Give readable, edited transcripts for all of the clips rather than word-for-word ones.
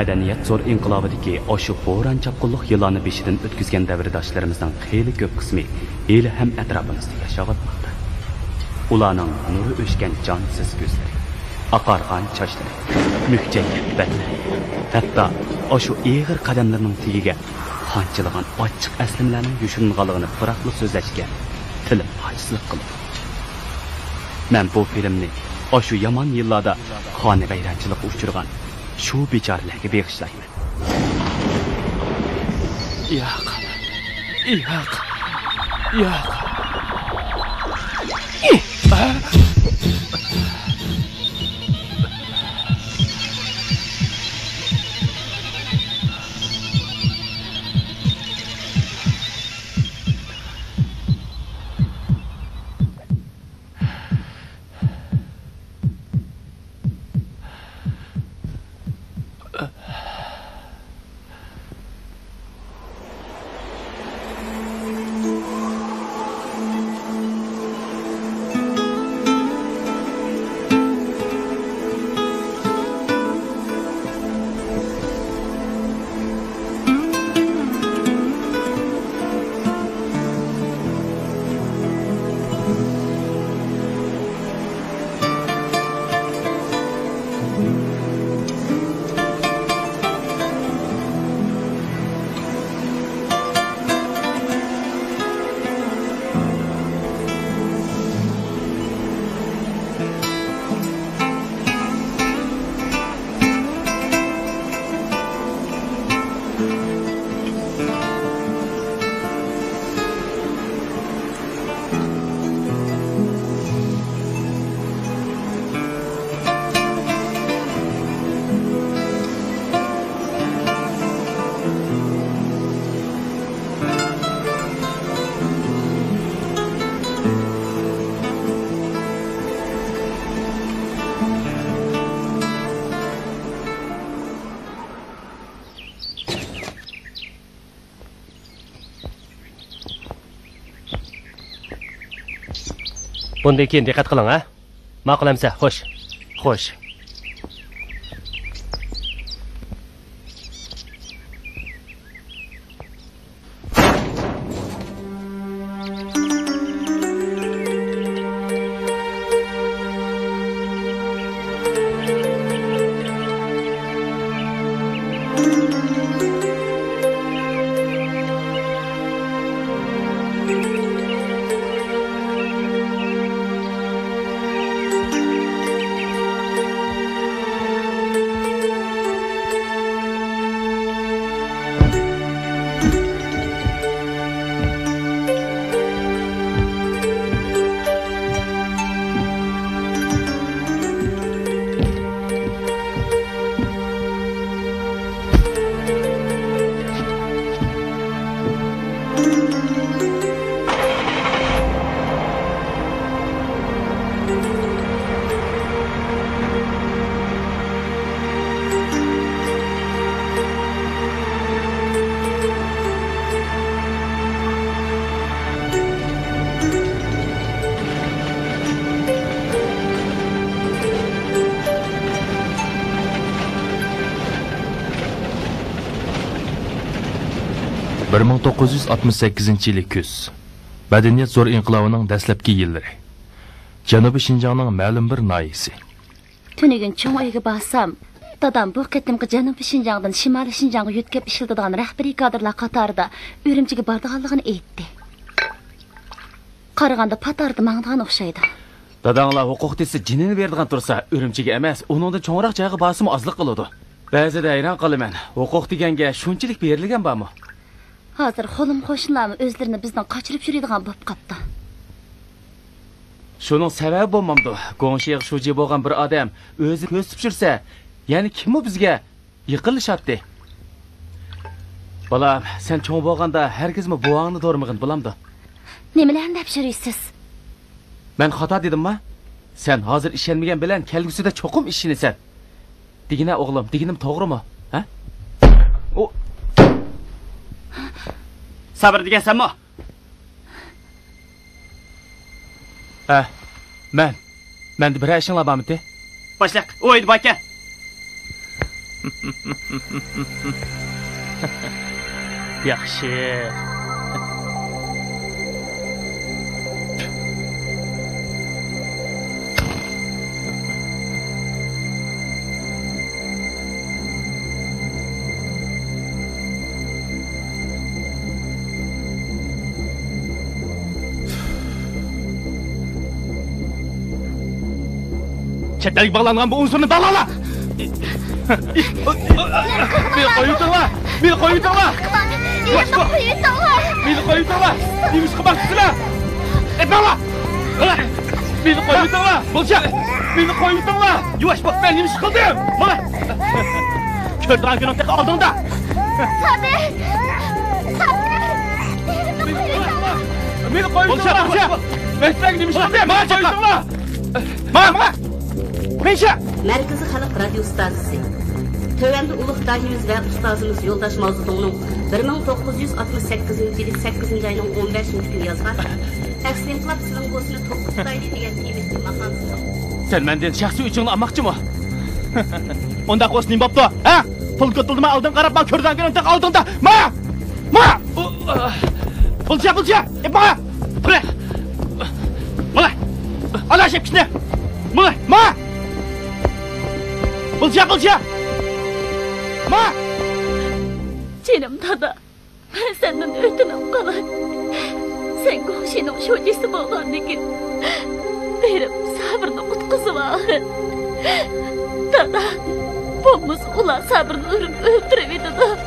Madaniyat zo'r inqilobidagi oshu bo'ron chapqunliq yillarni beshidan o'tkazgan davrdoshlarimizning xeyli ko'p qismi hali ham atrofimizda yashayotmoqda. Ularning nuri o'chgan jonsiz ko'zlari, oqargan sochlari, mukjaygan badlari, hatto oshu eg'ir qadamlarning tagiga qanchilagan ochiq aslimlarning yushunganligini farqli so'zlashga tilim ojizlik qiladi. Men bu filmni oshu yomon yillarda qoni g'ayratchilikka uchirgan shu bechoralarga bag'ishlayman. Yo'q. Bundan keyin diqqat qiling, ha? Ma'qulamsa, xo'sh. Bir 1968-yili kuz. Madaniyat zo'r inqilobining dastlabki yillari. Janubiy Shinjongning ma'lum bir noyisi. Tunigun cho'ng uyga borsam, dadam bu qatimqi Janubiy Shinjongdan Shimoliy Shinjongga yo'tkab ishlatadigan rahbariy kadrlar qatorida Urumchiga borganligini aytdi. Qaraganda patarda mangdan o'xshaydi. Dadanglar huquq desa jinini berdigan tursa, Urumchiga emas, uningda cho'ngroq joyga borsam ozlik qiladi. Ba'zida hayron qolaman. Huquq deganga shunchalik berilgan bormi? Hozir xo'lim qo'shnilarni o'zlarini bizdan qochirib yuradigan bo'lib qopti. Shuning sababi bo'lmamdi. Go'ngshiq shuji bo'lgan bir odam o'zi ko'z tushirsa, ya'ni kim u bizga yiqilishyapti? Bolam, sen cho'ng bo'lganda hargizmi buvangni do'rmag'in bo'lamdi. Nimalarni deb shirisiz? Men xato dedimmi? Sen hozir ishonmagan bilan kelgusida cho'qim ishinasan. Digina o'g'lim, diginim to'g'rimi? Ha? O sabr degansanmi? Men bir ishinglar bormi? Boshlaq, o'ydi baka. Yaxshi. Chetdagi bog'langan bu unsurni dalola. Meni qo'yib turma. Meni qo'yib turma. Meni qo'yib turma. Nimiz qilmoqchisizlar? Etmanglar. Meni qo'yib turma. Bo'lsa, meni qo'yib turma. Yuvash bo'p, men nimiz qildim? Mana. Ko'rdigan gunohga oldingda. Sabir. Meni qo'yib turma. Men sizlarga nimiz qildim? Mana qo'yib turma. Mana. Meşe! Merkezi Halk Radyo Stasyası. Tövende Uluk Dahimiz ve Ustazımız Yoldaş Mazlum'un 1968 yılı 8. ayının 15. günü yazgan Eksenklap Sılangosunu 9 daylı diyen teymizli makansın. Sen benden şahsi üçünü almakçı mı? Onda kos neyim baptı? Ha? Pul kıtıldı mı aldın karap mı? Körden gelen tek aldın da. Ma! Ma! Bulca! Ma! Buraya! Mala! Allah şepkisine! Mala! Ma! Bulca! Ma! Canım dada, ben senden ötünüm kalay. Sen koşunun şocisi olan dikin. Benim sabrını kutkusu var. Dada, bomuz ulan sabrını öldüremedi da.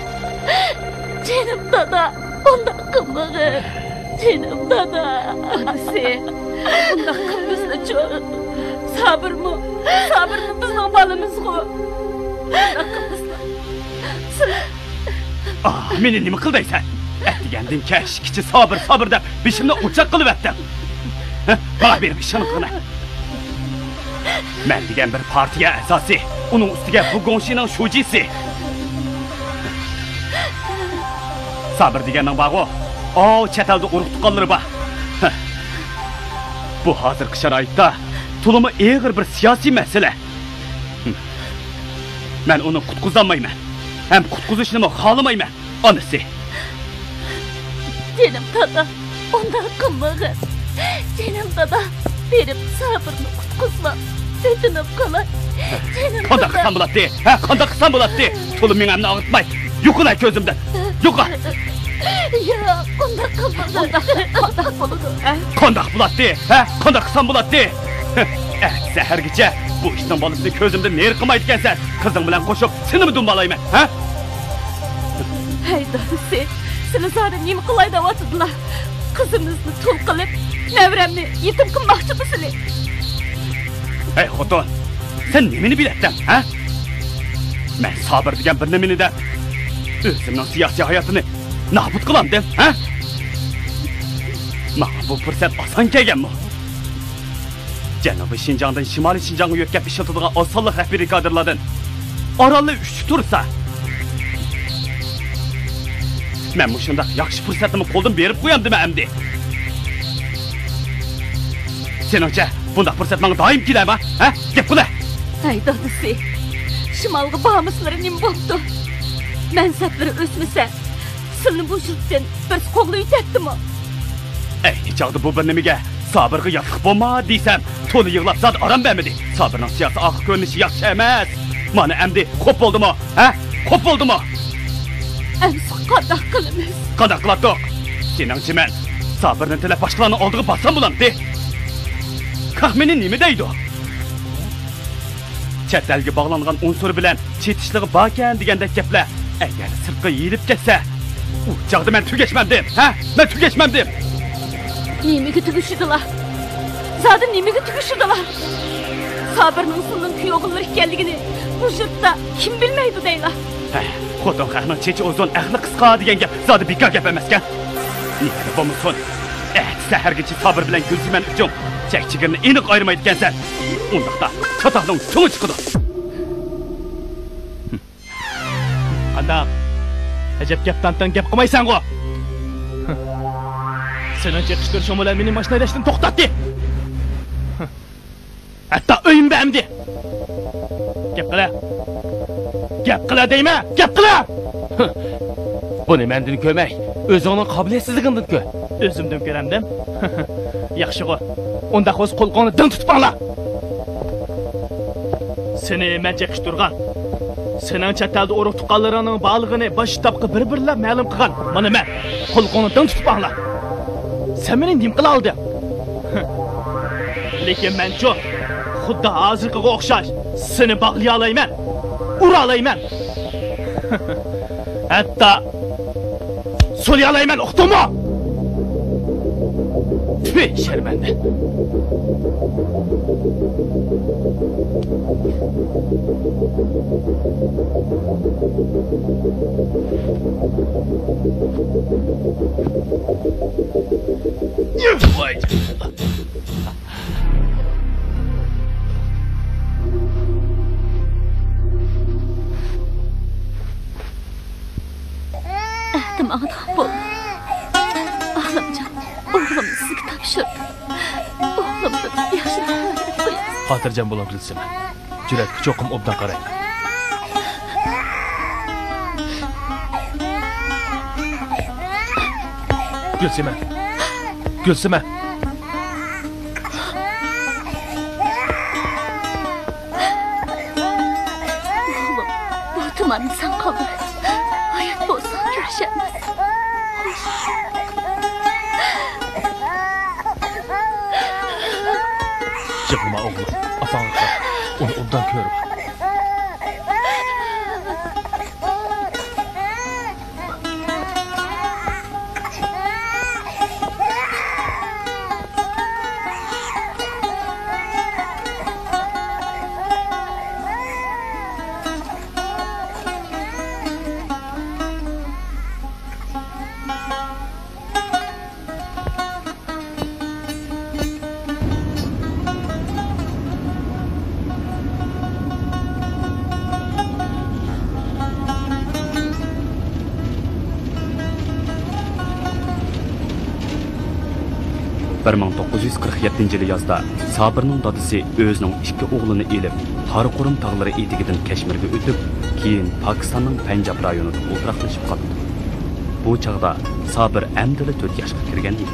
Canım dada, ondan kılmağı. Canım dada. Sen, ondan kılmasına çok. Sabır mı bizim balımız o. Ondan kılmasına. Ah, meni nima qildaysan? Aytganding kesh, kichi sabr deb beshimni o'chaq qilib etdim. Bana berib ishonib qana. Men degan bir partiya a'zosi, uning ustiga Bugonshining shujisi. Sabr deganning bog'i, chet elda urug' tuqqanlari bor. Bu hozirgi sharoitda tulumi og'ir bir siyosiy masala. Men uni qutqizolmayman. Hem kutquzishni xohlamayman, onasi. Canım dada, ondan kılmağı. Canım dada, benim sabrını kutquzma. Ötünüp kalay. Qanday qilsam bo'ladi? Ha, qanday qilsam bo'ladi? To'lim menimni og'ritmay. Yo'qolay ko'zimdan. Yo'qol. Ya, ondan kılmağı. Qanday bo'ladi? Qanday bo'ladi? Ha, qanday qilsam bo'ladi? Sahargacha bu ishning bolasini ko'zimda ner qilmaydi ekansan. Qizing bilan qo'shib seni mi dumbalayman, ha? Hey dadasi, seni zaten nima qilay deyaptilar. Qizimizni tul qilib, nevremni yetim qilmoqchimisizlar? Hey xotin, sen nimani bilasan, ha? Men sabr degan bir nimani da o'zimning siyosiy hayotini nobud qilamdim, ha? Mana bu fursat oson kelganmi? Janubiy Şinjan'dan Şimali Şinjan'a yötkep işiltadigan osonlik rahbariy kadrlardan oralli uchib tursa, men mushundaq yaxshi fursatni qo'ldan berib qo'yamdimi endi? Seningcha bunday fursat menga doim keladimi? Ha? Gap qila. Hey dadasi, shimalga bormislari nima bo'ldi? Mansablar o'smasa, sizni bu shirkdan bir qo'lni yutadimi? Ey, chaqdi bu bir nimaga? Sabırga yatıq bo'lma deysem, to'ni yig'lab zat aram bermedi. Sabırning siyosiy oq ko'rinishi yaxshi emas. Mana endi ko'p bo'ldimi? Ha? Ko'p bo'ldimi? Emsi qanday qilamiz? Qanday qiladiq? Seningcha men sabirni tilab boshqalarning oldiga borsam bo'lamdi? Qahmini nima deydi? Chet elga bog'langan unsur bilan chetishligi bor ekan degandek gaplar agar sirtqa yeyilib ketsa, u chaqda men tugashmandim, ha? Men tugashmandim. Nimaga tugishdilar? Zaten nimaga tugishdilar? Sabirning sunning kuyog'illar ekanligini bu yerda kim bilmaydi deylar. Xotin qahning chechi uzun, aqli qisqa degan gap zodi bekor gap emaskan. Nima bo'lmasin? Sahargacha sabr bilan Gulziman uchun chak-chigirni aniq ayirmaydi ekansan. Undaqda chatoqning cho'ng chiqadi. Qandaq? Ajab gapdan gap qilmaysan-ku. Senin çekiştirişin bilen benim maşına edeştin toxtatdi. Hatta öyüm bämdi. Gep qila. Gap qila deymi? Gap qila! Buni mendan ko'may. O'zingning qobiliyatsizligidan ko'r. O'zimdan ko'ramdim. Yaxshi qo'y. Unda o'z qo'lqonni din tutib angla. Seni men chekishtirgan. Sening chet elda urug' tuqqanlaringning borlig'ini bosh tapqi bir-birlab ma'lum qilgan. Mana men qo'lqonni din tutib angla. Sen meni nim qila olding. Lekin men-chi xuddi hozirgiga o'xshash seni bog'lay olayman. Ura olayman. Hatta so'lay olayman, uqdingmi? Tüy, sharmanda. Voy. Ahtimağın bol. Ağlamcan, oğlum sizi tapşırdı. Oğlumdan yaxshi qo'yasiz. Xotirjam bo'ling Gulsima. Juratga cho'qim obdan qarang. Gulsima. Gulsima. Oğlum, bu tumanı sen kaldır. Hayat bolsa görüşemiz. Yig'lama o'g'lim. Apang qil. Uni obdan ko'rib. Bir 1947 yılı yazda Sabirning dadisi o'zining ikki o'g'lini elib, Qaraqurum tog'lari etigidan Kashmirga o'tib, keyin Pokistonning Panjab rayonida o'tiraqlashib qoldi. Bu chaqda Sabir amdili 4 yoshga kirgan edi.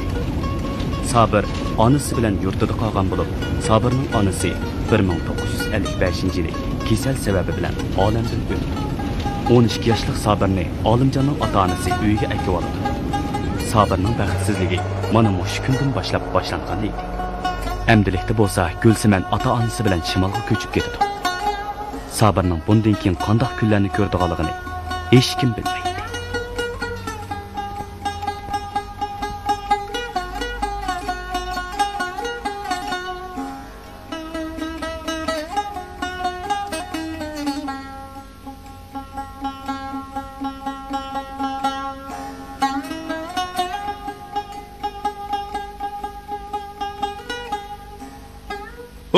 Sabir onasi bilan yurtida qolgan bo'lib, Sabirning onasi 1955-yili kasal sababi bilan olamdan o'tdi. 12 yoshli Sabirni Olimjonning ota-onasi uyiga akib oldi. Sabirning baxtsizligi mana shu kundan boshlab boshlangan edi. Amdilikda bo'lsa, Gulsiman ota-onasi bilan shimolga ko'chib ketdi. Sabirning bundan keyin qanday kunlarni ko'rdiganligini hech kim bilmaydi.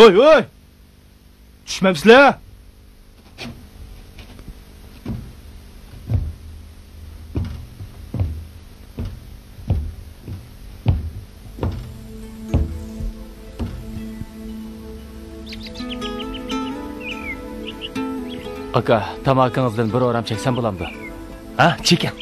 Oy oy! Tushmabsizlar? Aka, tamakingizdan bir o'ram cheksam bo'lamdi. Ha, cheking.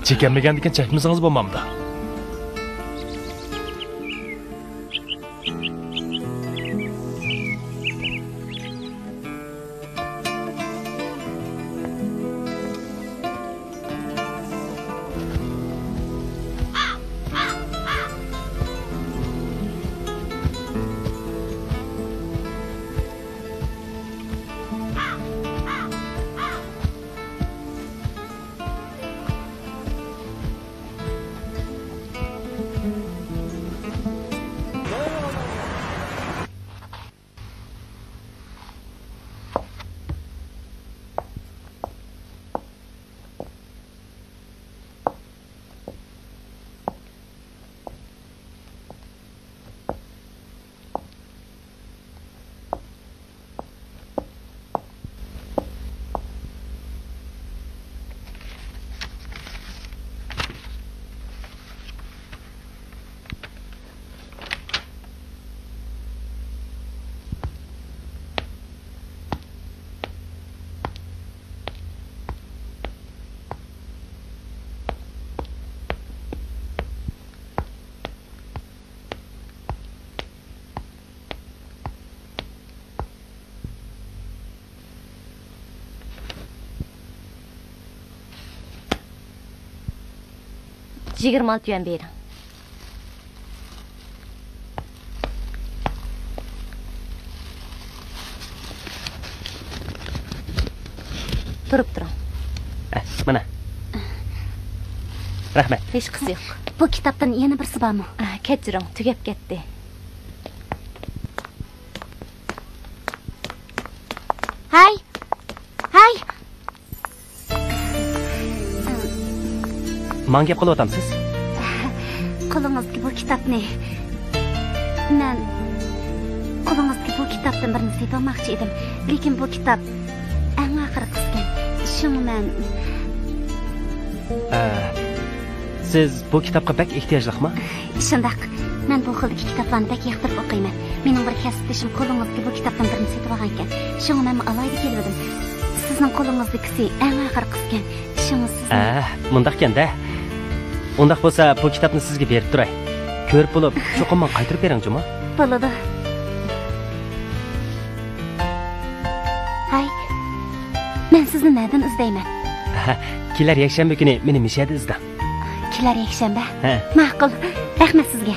Chekanmagandikan chakmasangiz bo'lmamdi. 26 yuan bering. Turib turing. Mana. Rahmat. Hech qisi yo'q. Bu kitobdan yana birsi bormi? Kechiring, tugab ketdi. Hay. Hay. Men gap qilib o'tamsiz? Qo'lingizga bu kitobni men qo'lingizga bu kitobdan birini sotmoqchi edim, lekin bu kitob eng oxiri qisgan. Shuni men Siz bu kitobga bak ehtiyojliqmi? Shundaq. Men bu xildagi kitoblarni bak yoqtirib o'qiyman. Mening bir kasbdashim qo'lingizga bu kitobdan birini sotib olgan ekan. Shuni men alayda keldim. Sizning qo'lingizdagisi eng oxiri qisgan. Shuni siz Mundaq ekanda. Undaq bo'lsa, bu kitobni sizga berib turay. Ko'rib bo'lib, cho'qimman qaytarib bering-jimi? Bo'ladi. Hay. Men sizni nereden izlayman? Kelar yakshanba kuni meni mishada izlang. Kelar yakshanba? Ma'qul. Rahmat sizga.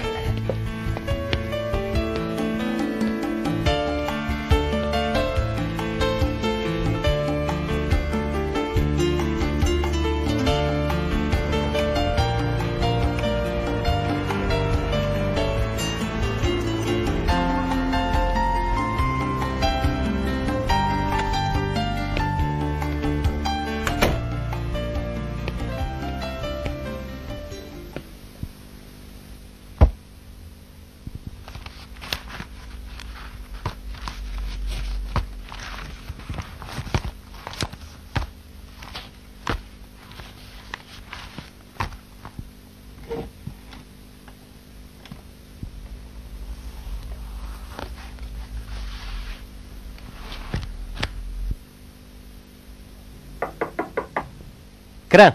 Kiran.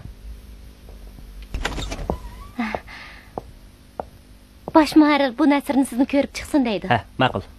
Bosh muharrir bu nasrni sizni ko'rib chiqsin deydi. Ma'qul.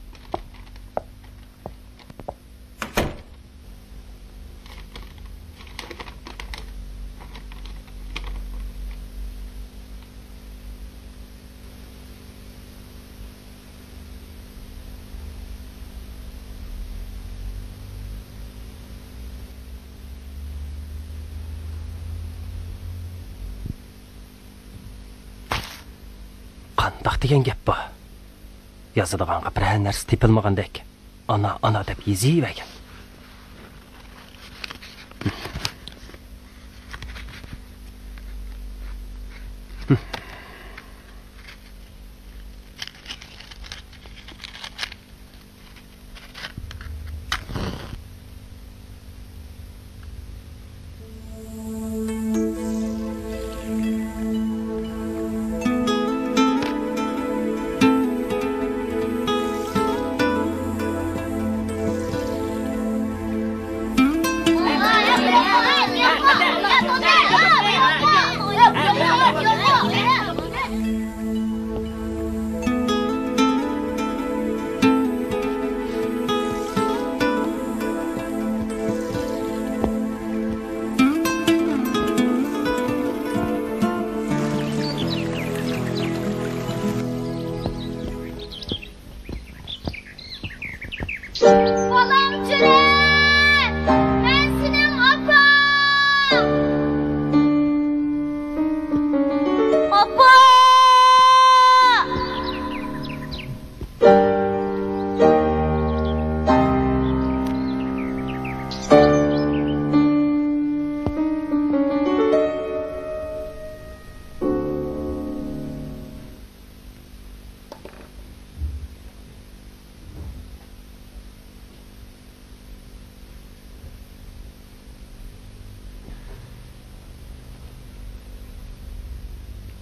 Qandaq degan gap bu. Yozadiganga biror narsa tepilmagandek. Ana deb yeziyvergan.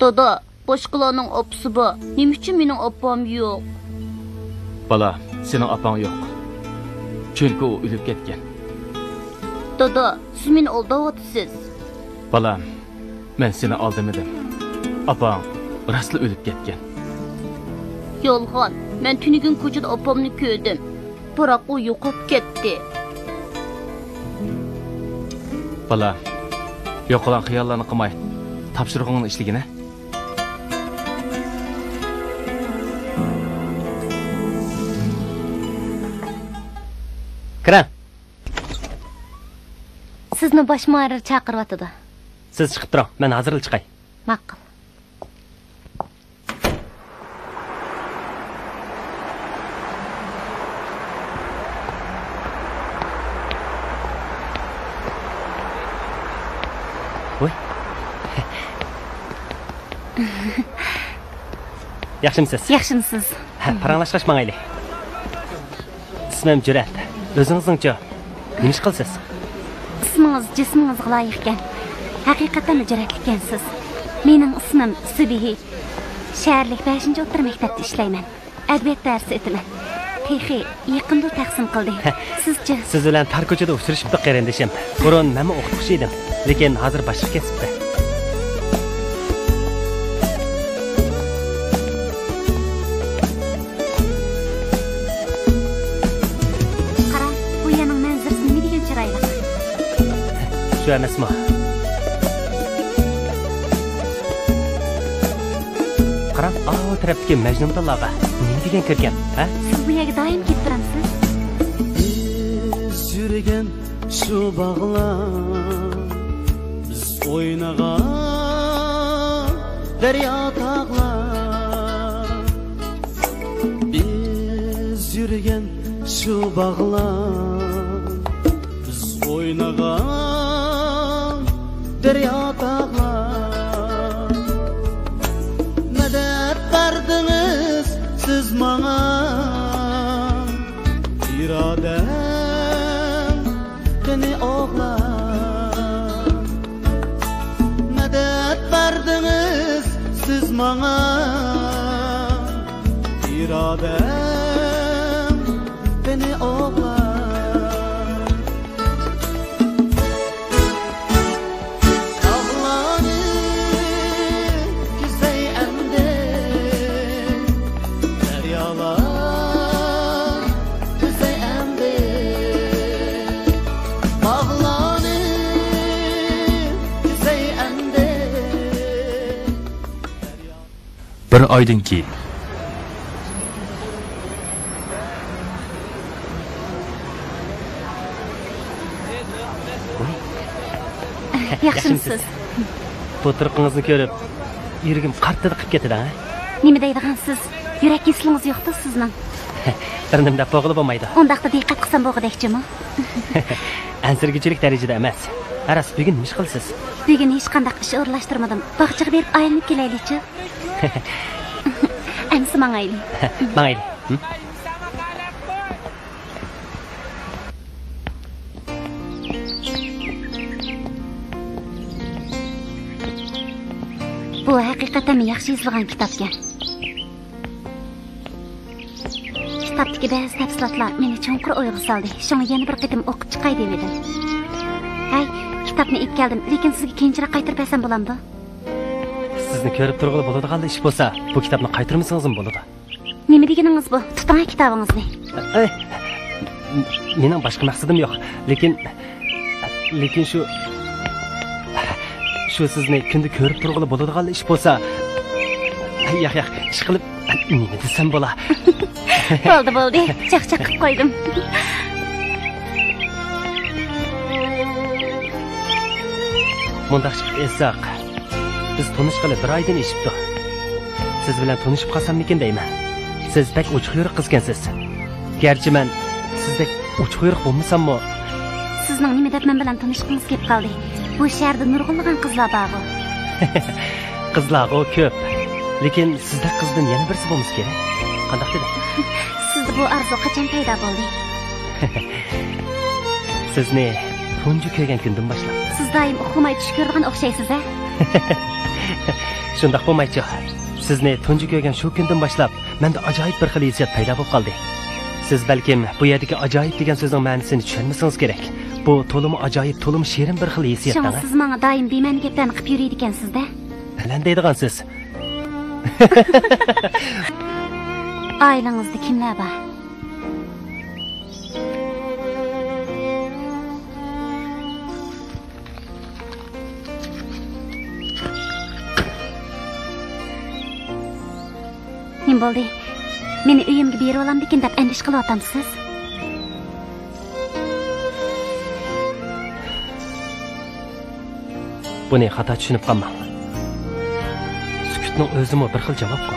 Dada, boshqalarning opasi bor. Nima uchun mening opam yo'q? Bala, sening opang yo'q. Chunki u o'lib ketgan. Dada, siz meni aldayapsiz. Balam, men seni aldamadim. Opang rostla o'lib ketgan. Yolg'on. Men tunigun ko'chada opamni ko'rdim. Biroq u yo'qolib ketdi. Bala, yo'qolan xiyollarni qilmay, topshirig'ingni ishligini. Kiring. Sizni bosh muharrir chaqiryotdi. Siz chiqib turing, men hozir chiqay. Ma'qul. Voy. Yaxshimisiz? Yaxshimisiz? Ha, paranglashmangayli. İsmim Cüret. O'zingizning-chi? Nima ish qilsiz? İsmingiz jismingizga loyiq ekan. Haqiqatan Cüret ekansiz. Mening ismim Subihi. Shaharlik 5-o'rta maktabda ishlayman. Adabiyot darsi o'taman. Texi yaqinda taqsim qildi. Sizchi? Siz bilan tar ko'chada uchrashibdi qarindishim. Burun men o'qituvchi edim, lekin hozir boshqa kasbda. Qara, bu yerning manzarasi nima degan chiroyli. Shu emasmi? Qarang, o tarafdagi Majnun Tallaga nima degan kirgan, ha? Siz bu yerga doim kelib turasiz? Biz yürgen şu bağlar, biz oynagan derya tağlar. Biz yürgen şu bağlar, biz oynagan derya tağlar. Medet verdiniz siz bana, iradem beni oğlar. Medet verdiniz siz bana, iradem beni oğlar. Dağları güzel emdi, deryalar güzel emdi. Bağları güzel emdi. Bir oydan keyin Yaxshimisiz? Bu turqingizni ko'rib, yuragim qartida qilib ketadi, ha? Nima deydigansiz? Yurak keslingiz yo'qda sizning. Bir nima deb bo'g'ilib bo'lmaydi. Undaqda diqqat qilsam bo'g'idekchimi? Ansirgichilik darajada emas. Aras, bugun nima ish qilsiz? Bugun hech qanday ish o'rlashtirmadim. Bog'chaga berib aylanib kelaylikchi. Amsi mangayli. Mangayli. Bu haqiqatan yaxshi yozilgan kitob ekan. Kitobdagi ba'zi tafsilotlar meni chonqur o'yga soldi. Shunga yana bir qitim o'qib chiqay dedim. Hay, kitobni olib keldim, lekin sizga keyinroq qaytarib bersam bo'lamdi? Sizni ko'rib turg'ili bo'ladigan ish bo'lsa, bu kitobni qaytarmasingizmi bo'ladi? Nima deganingiz bu? Tuting kitobingizni. Mening boshqa maqsadim yo'q, lekin shu sizni kunda ko'rib turg'ili bo'ladigan ish bo'lsa, yo'q, ish qilib nima desam bo'la? Bo'ldi. Chaqchaq qilib qo'ydim. Mundaq chiqib esaq, biz tanishqali bir oydan eshibdi. Siz bilan tanishib qolsammikin deyman. Siz bak ochiq yuriq qizgansiz. Garchi men sizdek ochiq yuriq bo'lmasam-mu, Sizning nima deb men bilan tanishqingiz kelib qoldi. Bu shaharda nurg'unlagan qizlar bor. Qizlar ko'p, lekin sizda qizdan yana birisi bo'lmasa kerak. Qanday dedi? Sizda bu arzu qachon paydo bo'ldi? Sizni tunji ko'rgan kundan boshlab. Siz doim uxlamay tush ko'rgan o'xshaysiz-a? Shundoq bo'lmaychi. Sizni tunji ko'rgan shu kundan boshlab menda ajoyib bir xil hissiyat paydo bo'lib qoldi. Siz balkim bu yerdagi ajoyib degan so'zning ma'nosini tushunmasangiz kerak. Bu to'limi ajoyib, to'limi shirin bir xil hissiyatdan. Shunga siz menga doim bema'ni gaplarni qilib yuriydi ekansiz-da. Lan deydigansiz. Oilangizda kimlar bor? Nima bo'ldi? Meni uyimga berib olamdikin deb andish qilyapsiz? buni xato tushunib qolmang. Sukutning o'zimi bir xil javob-ku.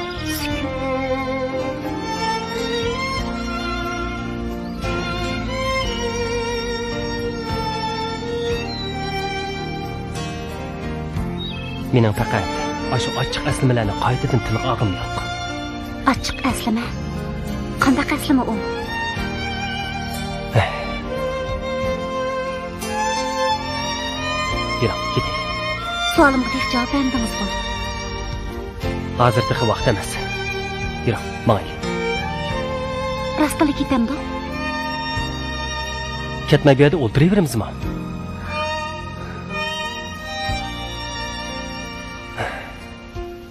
Mening faqat shu ochiq aslimalarni qaytadan tilga olg'im yo'q. Ochiq aslima? Qanday aslima u? Yuraq, ketaylik. Savolimga tek javob berdingiz-ku. Hozir texi vaqt emas. Yuraq, mangayli. Rostalik ketamdi? Ketmay bu yerda o'tiraveramizmi?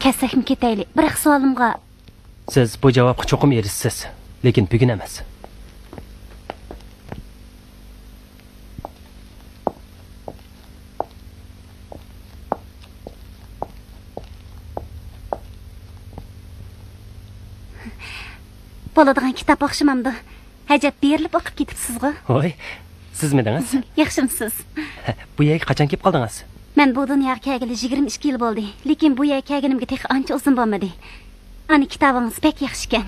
Ketsakmi ketaylik. Biroq savolimga Siz bu javobga cho'qim erishsiz, lekin bugun emas. bo'ladigan kitob o'qishimamdi. Hajat berilib o'qib ketibsiz-ku. Voy, sizmidingiz? Yaxshimisiz? Bu yerga qachon kelib qoldingiz? Men bu dunyoga kelgili 22 yil bo'ldi, lekin bu yerga kelganimga tek ancha uzun bo'lmadi. Ani kitobingiz pek yaxshi ekan.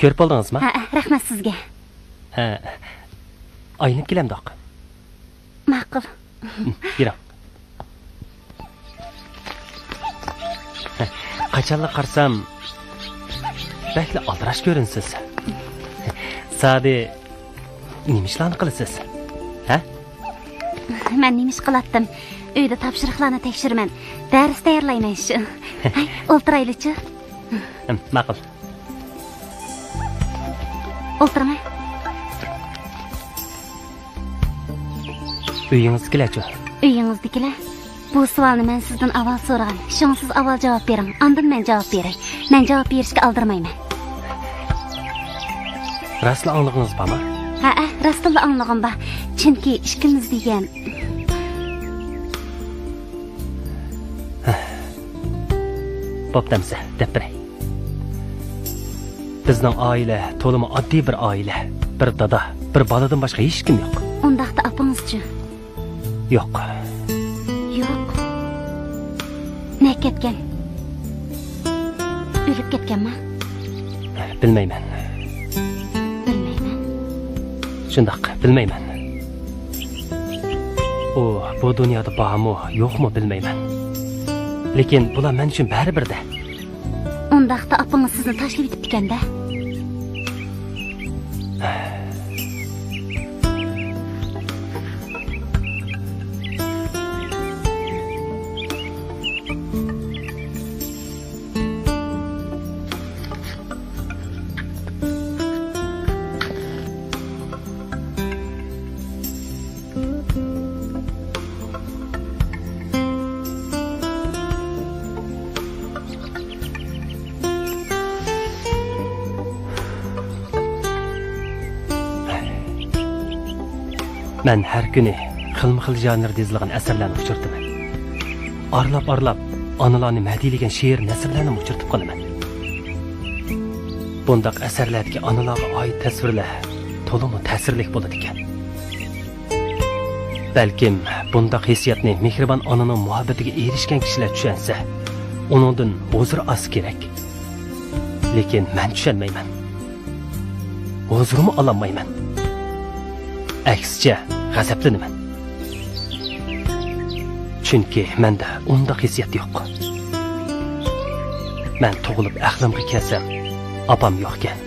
Ko'rib oldingizmi? Ha, rahmat sizga. Aynib kelamdoq. Ma'qul. Yuraq. Qachonlar qarsam bakli aldirash ko'rinsiz. Sadi nima ishlarni qilasiz? Ha? Men nima ish qilatdim? Uyda topshiriqlarni tekshiraman. Dars tayyorlayman shu. Hay, o'ltiraylik-chi. Ma'qul. O'tirma. Uyingizgacha. Uyingizdagilar? Bu savolni men sizdan avval so'ragan. Shunga siz avval javob bering, ondan men javob beray. Men javob berishga aldirmayman. Rostla anlig'ingiz bormi? Ha, rostla anlig'im bor. Chunki ishkimiz degan. Bo'ptamsa, deb beray. Bizning oila to'limi oddiy bir oila. Bir dada, bir boladan boshqa hech kim yo'q. Undaqda opangizchi? Yo'q. Yo'q. Ne ketgan? O'lib ketganmi? Bilmayman. Bilmayman. Shundoq, bilmayman. U bu dunyoda bormi, yo'qmi bilmayman. Lekin bular men uchun baribir-da. Undaqda opangiz sizni tashlab ketibdi-da. Men har kuni xilma-xil janrda yozilgan asarlarni uchirtaman. Arlab onalarni madiylagan she'r nasrlarni uchirtib qolaman. Bundaq asarlardagi onalarga oid tasvirlar to'liq ta'sirli bo'ladi ekan. Balkim bundaq hissiyotni mehribon onaning muhabbatiga erishgan kishilar tushunsa, uningdan o'zir as kerak. Lekin men tushunmayman. O'zirmi ololmayman. Aksicha g'azablanaman. Chunki menda undaq hissiyat yo'q. Men tug'ilib aqlimga kelsam, opam yo'q ekan.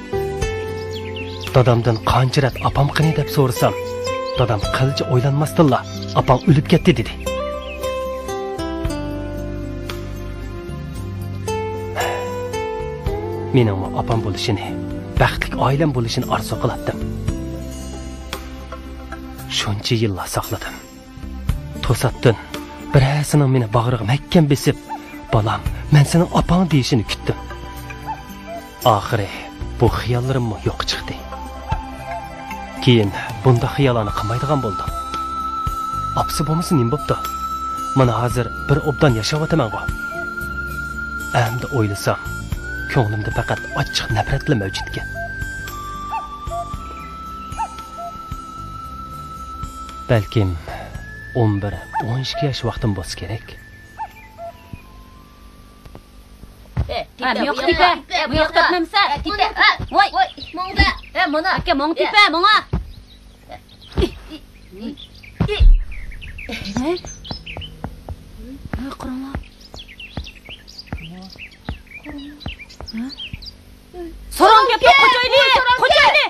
Dadamdan qancharat opam qani deb so'rasam, dadam qilcha o'ylanmasdilla, opam o'lib ketdi dedi. Mening opam bo'lishini, baxtli oilam bo'lishini orzu qilardim. Shuncha yillar saqladim. To'satdan birasining meni bag'riga mahkam besib, "Bolam, men sening opang" deyishini kutdim. Oxiri bu xiyollarimmi yo'q chiqdi. Keyin bunda xiyollarni qilmaydigan bo'ldim. Apsi bo'lmasa nima bo'pti? Mana hozir bir obdan yashayapman-ku. Endi o'ylasam, ko'nglimda faqat ochiq nafratlar mavjud ekan. 11-12 yaş vaqtim bo'lsa kerak. Bu yoq tipa. Bu yoq tapmamsa. Tipa. Voy, monda. Mana aka mong tipa, monga. Qaranglar. So'rang gapga qo'yayli.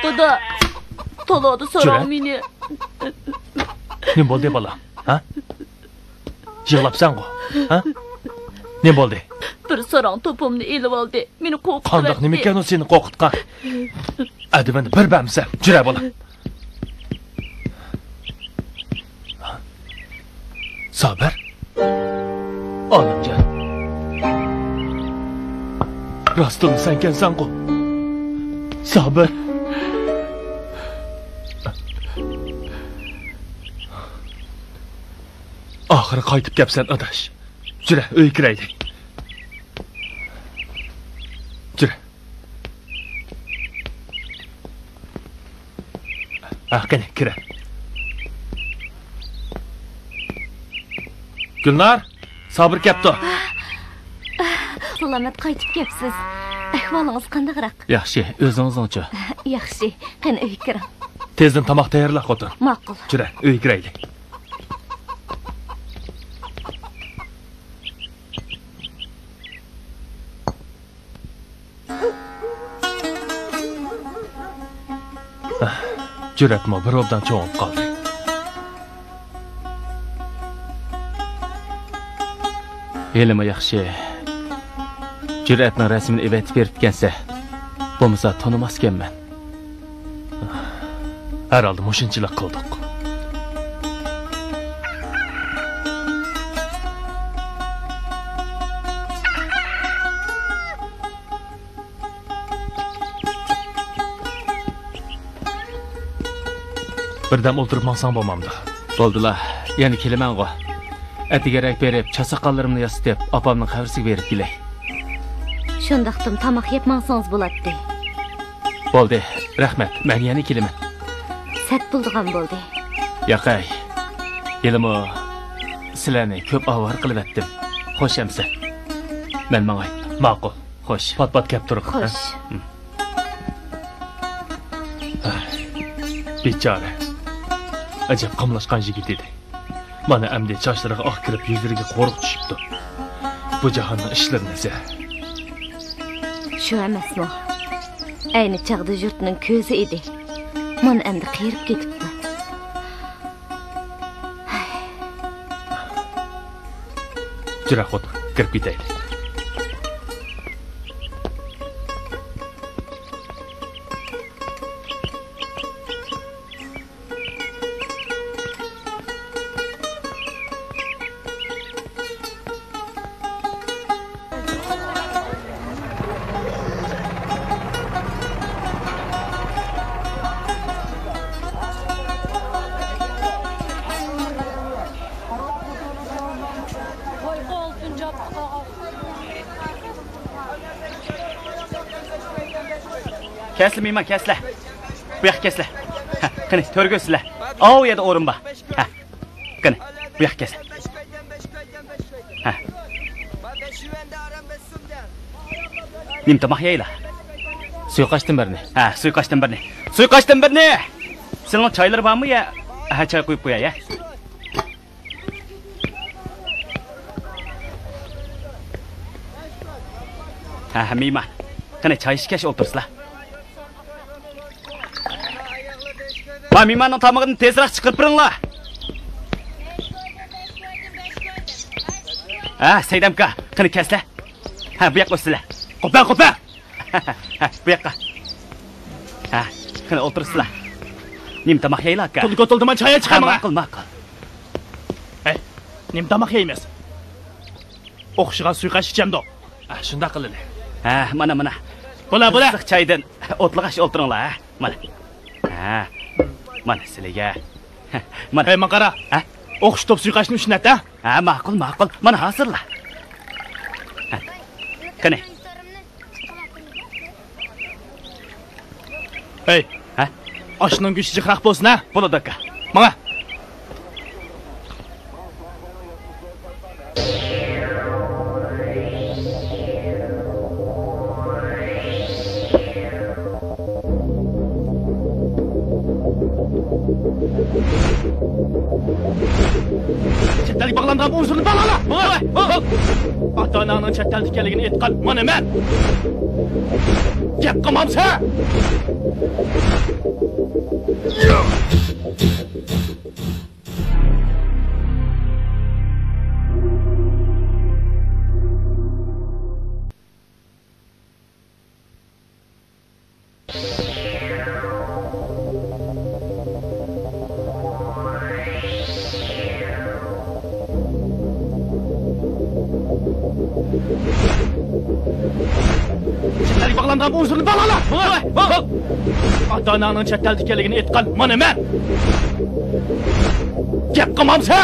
Dodo. Tolodu so'rang meni. Ne bo'ldi bola? Ha? Yig'labsan-ku, ha? Ne bo'ldi? Bir so'rang to'pimni elib oldi. Meni qo'rqitdi. Qandoq nima ekan u seni qo'rqitgan? Adimani bir bamsa, jira bola. Sabir. Olimjon. Rostun sen kensan-ku. Sabir. Oxiri qaytib kelibsan, adash. Jira, uy kiraylik. Jira. Qani, kira. Gulnar, Sabir kelibdi. Salomat qaytib kelibsiz. Ahvolingiz qandayroq? Yaxshi, o'zingiz-chi? Yaxshi. Qani uy kiring. Tezdan tomoq tayyorlab qo'ydim. Ma'qul. Jira, uy kiraylik. Jur'atmi bir obdan cho'g'ib qoldi. Elimi yaxshi. Jur'atning rasmini evatib beribgansa, bo'lmasa tonimaskanman. Herhalde mushunchilik qildik. Birdam o'ltirib maqsan bo'lmamdi. Bo'ldilar. Yana kelaman-ku. Atigarak berib, chasaqallarimni yasitib, opamning xabarsiga berib kelay. Shundaqdim tomoq yeb maqsangiz bo'ladi. Bo'ldi. Rahmat. Men yana kelaman. Sat bo'ldigan bo'ldi. Yaqay. Elimi sizlarni ko'p avvar qilib etdim. Xo'sh amsa. Men mangay. Ma'qul. Xo'sh. Pat-pat kelib turib. Xo'sh. Bechora. Ajab qamlashgan yigit edi. Mana amdi chochlariga oq kirib, yuzlariga qo'rq tushibdi. Bu jahonning ishlari nasa. Shu emasmi? Ayni chaqda yurtning ko'zi edi. Mana endi qiyirib ketibdi. Jira xot, kirib ketaylik. Kesle miyman, kesle. Bu yak kesle. Qani, törgü sizle. Av ya da o'rin bor. Qani, bu yak kesle. Nim tamoq yeyla. Suyoqashdan birini. Suyoqashdan birini. Suyoqashdan birini. Sening choylar bormi ya? Choy qo'yib qo'yay, ya. Miyman. Qani, choy ishkash o'tirsizlar. Miymanning tomog'ini tezroq chiqarib turinglar. Saydamka, qani kesla. Bu yoqqa o'sizlar. Qo'pa. Bu yoqqa. Qani o'tirsizlar. Nim tamoq yeylar aka. To'ldi-to'ldiman choy chiqaman. Ma'qul. Nim tamoq yeymiz. o'qishiga suiqash ichamdi. Shunda qiladi. Ha, mana. Bo'la. Issiq choydan o'tlag'ash o'ltiringlar, mana. Ha. Mana sizlarga. Mana. Hey, maqara. Ha? O'qish top suiqashni ushnat, ha? Ha, ma'qul. Mana hozirla. Qani. Hey, ha? Oshning go'shti jiqraq bo'lsin, ha? Bo'ladi aka. Mana. Chetalik bağlandıran bu usulni bağlala. Ata-onaning chetalik ekanligini aytgan mana men. Gap qilmamsa. Chetalik bağlandıran bu usulni bağlala. Ata-onaning chetalik ekanligini aytgan mana men. Gap qilmamsa.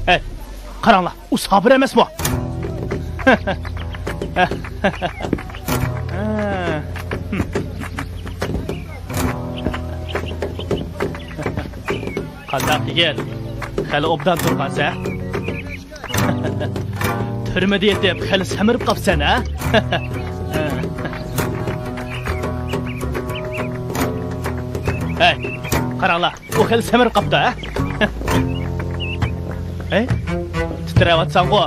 Hey, qaranglar, u sabir emas bu. Qandaq yigit, hali obdan turqansa. Turmada yetib, hali samirib qapsan, ha? Hey, qaranglar, u hali samirib qapti, ha? Hey, titrayotsan ku,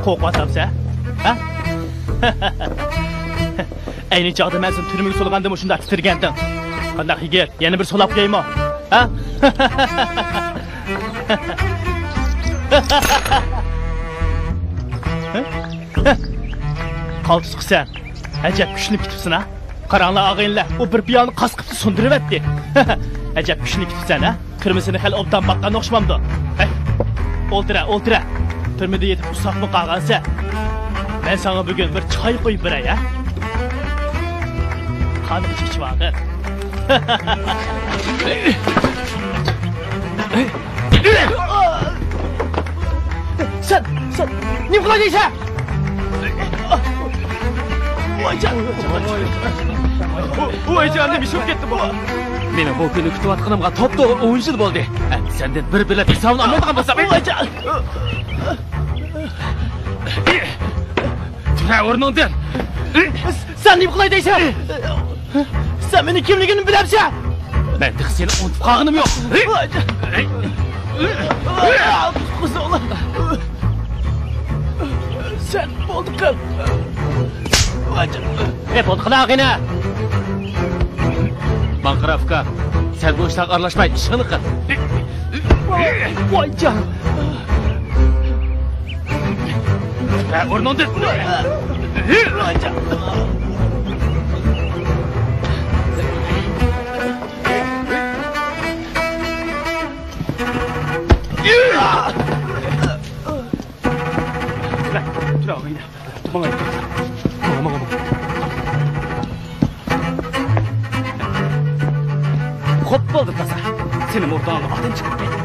qo'rqatamsa, ha? Ayni chog'da men seni turmaga solgandim, shunda titirgandim. Qandaq yigit, yana bir solab qo'yaymi? Ha? Qaltis qilsan, ajab kuchli kitibsan, ha? Qaranglar og'ayinlar, u bir piyoni qas qilib sundirib etdi. Ajab kuchli kitibsan, ha? Qirmisini hali obdan baqqan o'xshamdi. Hey, o'ltira. Turmada yetib uzoqmi qolgansa, men sana bugun bir choy qo'yib beray, ha? Qani ichib vaqt. Sen nima qilaysan? Voycan nima shok ketdi bu? Meni bu kuni kutayotganimga top-to'g'ri 10 yil bo'ldi. Sendan bir bilet hisobini olmaydigan bo'lsam, voycan. Tura o'rningdan. Sen nima qilaysan? Sen meni kimligimni bilamsan? Ben de seni unutib qolganim yo'q. Sen bo'ldi qil. Bo'ldi qilag'ina. Banqarovka, sen bu ishlarga aralashmay, ishini qil. Voyjon. O'rningdan. Voyjon. Tura og'ayni. Mana. Xo'p bo'ldi tasa. Seni o'rtog'ing otdan chiqib ketdi.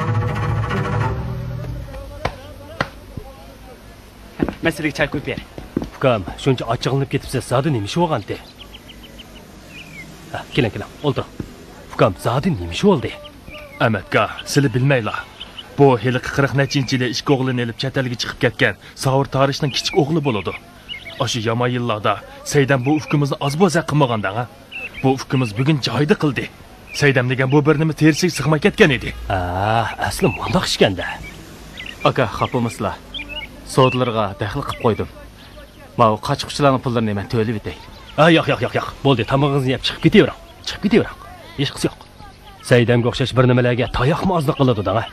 Masalaga choy qo'yib ber. Ukam, shuncha achchiqlanib ketibsiz, zodi nima ish bo'lgandi? Keling, o'ltir. Ukam, zodi nima ish bo'ldi? Amatga, sizlar bilmaylar. Bu hali 40 nechinchili ishga o'g'lini elib chet elga chiqib ketgan Savur Tarishning kichik o'g'li bo'ladi. O'sha yomon yillarda Saydam bu ufkimizni oz bo'za qilmagandan, ha? Bu ufkimiz bugun joyida qildi. Saydam degan bu bir nima terisiga sig'may ketgan edi. Asli bundoq ishganda. Aka, xafamasizlar. Sodlarga daxl qilib qo'ydim. Mana qochquvchilarning pullarini men to'lab etay. Yo'q. Bo'ldi, tamog'ingizni yeb chiqib ketavering. Hech qisi yo'q. Saydamga o'xshash bir nimalarga tayoqmi ozliq qiladi da.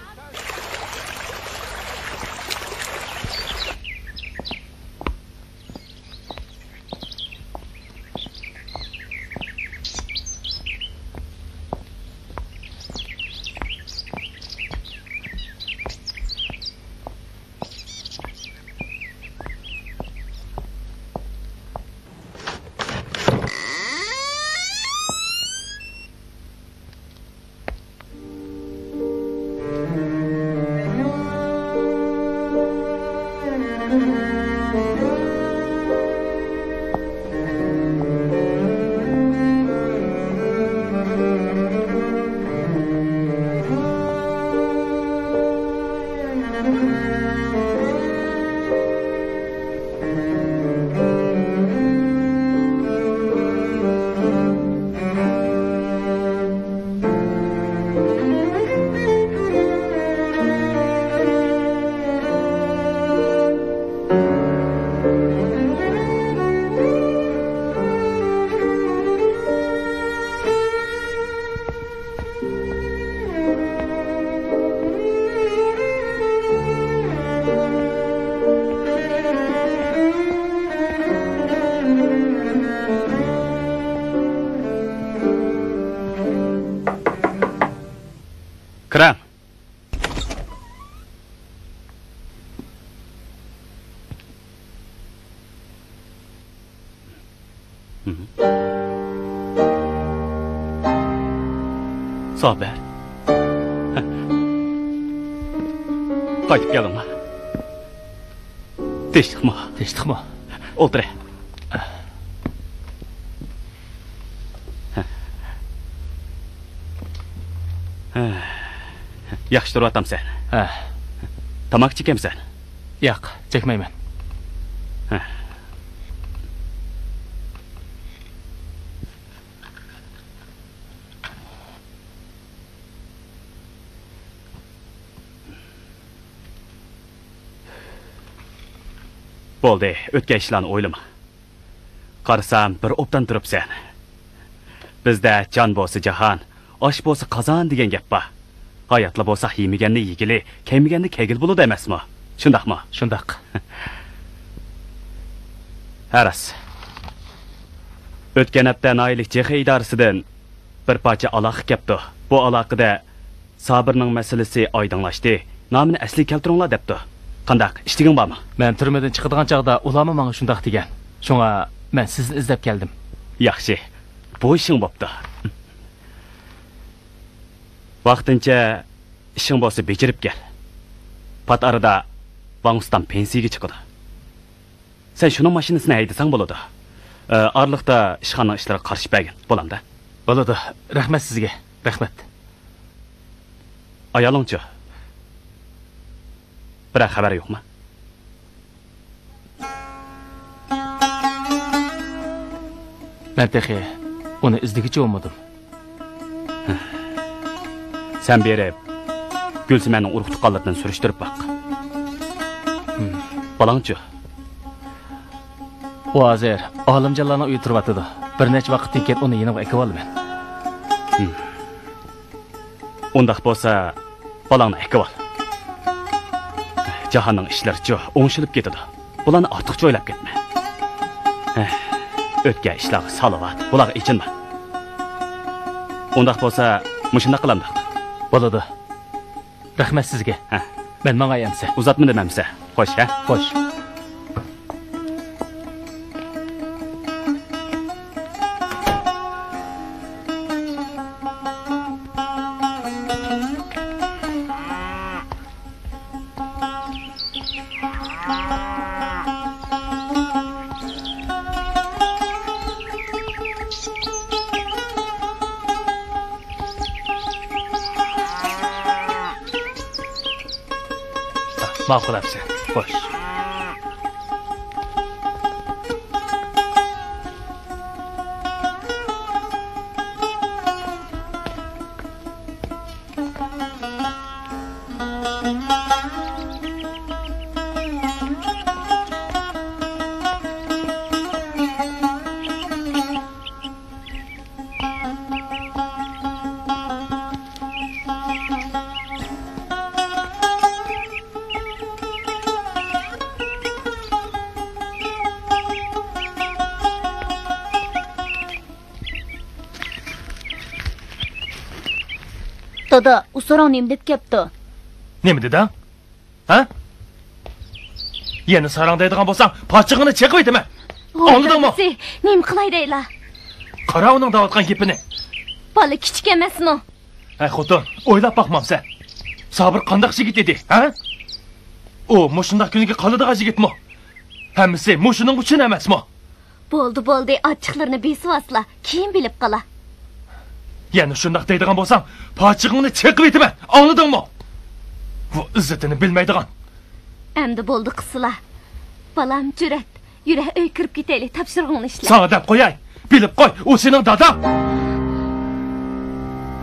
Kiram. Sober. Qaytib kelingmi? Tinchlikmi? Tinchlikmi? O'tir. Yaxshi turyapsan. Ha. Tamoq chekamsan? Yo'q, chekmayman. Bo'ldi, o'tgan ishlarni o'ylama. Qarasam, bir obdan turibsan. Bizda jon bo'lsa jahon, osh bo'lsa qozon degan gap bor. Hayotli bo'lsa yemaganni yegili, kiymaganni kegil bo'ladi emasmi? Shundaqmi? Shundaq. Haras. O'tgan hafta Noilik Chexiya idorasidan bir parcha aloqa kelibdi. Bu aloqada Sabirning masalasi oydinlashdi. Nomini asli keltiringlar debdi. Qandaq, ishtiging bormi? Men turmadan chiqadigan chaqda ularmi menga shundaq degan. Shunga men sizni izlab keldim. Yaxshi. Bu ishing bo'pti. Vaqtincha ishing bo'lsa bechirib kel. Pat arada Vangstan pensiyaga chiqadi. Sen shuni mashinasini haydasang bo'ladi. Arliqda ishxona ishlari qarshi bergin, bo'lamda. Bo'ladi. Rahmat sizga. Rahmat. Ayolingchi. Bir xabar yo'qmi? Men texi uni izdigicha olmadim. Sen berib Gulsimanning urug' tuqqanlardan surishtirib baq. Balangchi. U hozir olimjonlarni uyutirib bir necha vaqtdan keyin uni yana ekib olaman. Undaq bo'lsa, balangni ekib ol. Jahonning ishlari o'ngshilib ketadi. Bularni ortiqcha o'ylab ketma. O'tgan ishlarga salavat, bularga ichinma. Undaq bo'lsa, mushunda qilamdi. Bo'ladi. Rahmat sizga. Men mang'ayamsa. Uzatma demamsa. Xo'sh, ha? Xo'sh. Ma'qul apsa. Xo'sh. Dada, usorang nima deb kelibdi? Nima dedi? Ha? Yana sarang deydigan bo'lsang, pochig'ini cheqib aytaman. Oldingmi? Nima qilay deylar? Qara uning davatgan gapini. Bola kichik emasmi? Ay xotin, o'ylab boqmamsa. Sabir qandaq yigit edi, ha? U mushundaq kuniga qoladigan yigitmi? Hammasi mushuning uchun emasmi? Bo'ldi, ochiqlarni besivasla, keyin bilib qola. Yana shundaq deydigan bo'lsam, pochig'ini cheqib aytaman. Anladingmi? Bu izzatini bilmaydigan. Endi bo'ldi qisila. Balam jurat, yura uy kirib ketaylik, topshirig'ingni ishla. Sana deb qo'yay. Bilib qo'y, u sening dadang.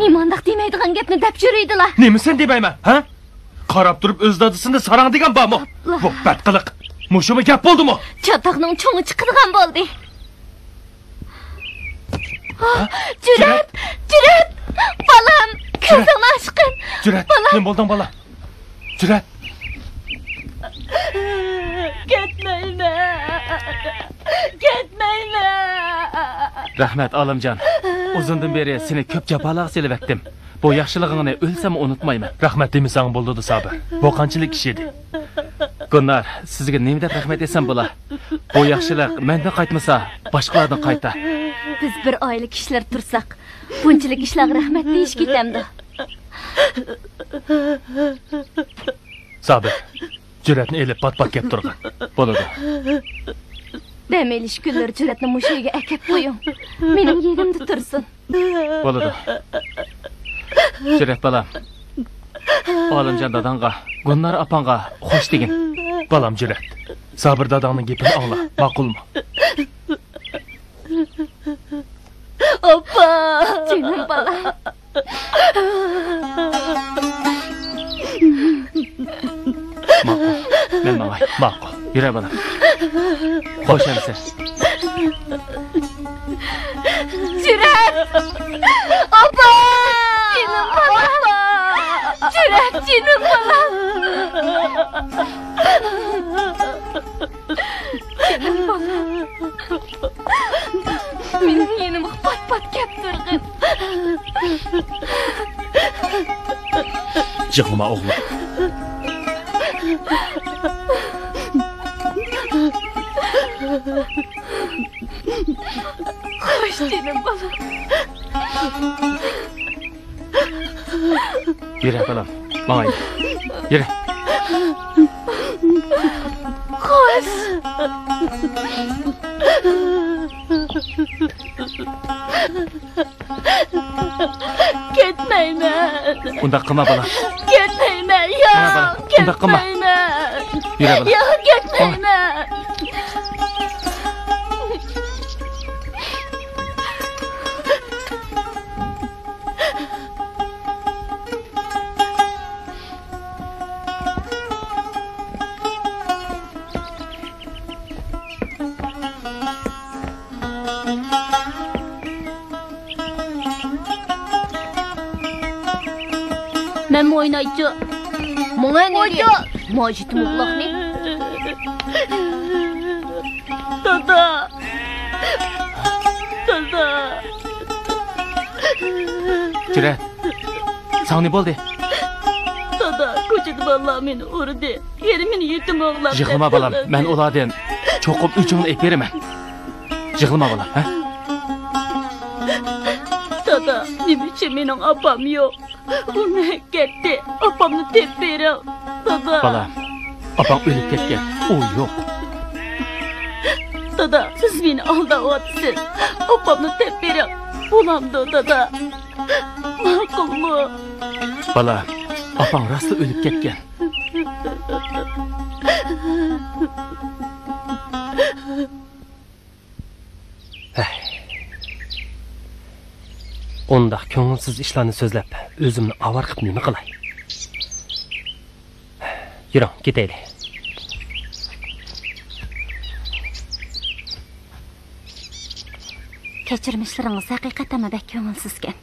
Nima undaq demaydigan gapni deb yuriydilar. Nima sen demayman, ha? Qarab turib o'z dadasini sarang degan bormi? Bu badqiliq. Mushumi gap bo'ldimi? Chatoqning cho'ngi chiqadigan bo'ldi. Jurat! Balam, ko'zingni ochqin. Jurat, nima bo'lding bola? Jurat. Ketmayman. Rahmat Olimjon. Uzundan beri seni ko'p jafolarga selib etdim. bu yaxşılığını ölsem unutmayman. Rahmat demisang bo'ldi Sabir. Bu qanchalik ish edi? Gunnar, sizga nima deb rahmat desam bo'lar? Bu yaxshilik mendan qaytmasa, boshqalardan qayta. Biz bir oila kishilar tursak, bunchalik ishlarga rahmat deyish ketamdi. Sabir, Jur'atni elib pat-pat kelib turgan. Bo'ladi. Dam elish kunlari Jur'atni mushiga akab qo'ying. Mening yerimda tursin. Bo'ladi. Jur'at balam. Olimjon dadangga, Gunnar apangga xo'sh degin. Balam Jur'at, Sabir dadangning gapini angla, ma'qulmi? Opa! Jinim balam. Ma'qul. Men ma'qul. Ma'qul. Yura balam. Xo'shamsiz. Jur'at! Opa! Jinim balam. Jur'at, jinim balam. Jinim balam. Mening yenimga pat-pat kelib turgan. Yig'lama o'g'lim. Xo'sh, jinim balam. Yura balam. Ma'qul. Yura. Xo'sh. Ketmayman. Unda qilma balam. Ketmayman. Mana balam, unda qilma. Ketmayman. Yura balam. Yo'q, ketmayman. Ben oynayıcı. Bana ne diyor? Macit mutlak ne? Dada. Dada. Jur'at. Sana ne bo'ldi? Dada, ko'chada vallahi meni urdi. Erimni yetim o'g'lab. Yig'lama balam. Men ulardan cho'qib uchimni ep beraman. Yig'lama balam, ha? Dada, nima uchun mening opam yo'q? Uni ketdi. Opamni tep bering. Dada. Balam. Opam o'lib ketgan. U yo'q. Dada, siz meni aldayapsiz. Opamni tep bering. Bo'lamdi, dada. Ma'qulmi? Balam, opam rostla o'lib ketgan. Undaq ko'ngilsiz ishlarni so'zlab, o'zimni avar qilib nima qilay? Yuring, ketaylik. Kechirmishlaringiz haqiqatan bak ko'ngilsizkan.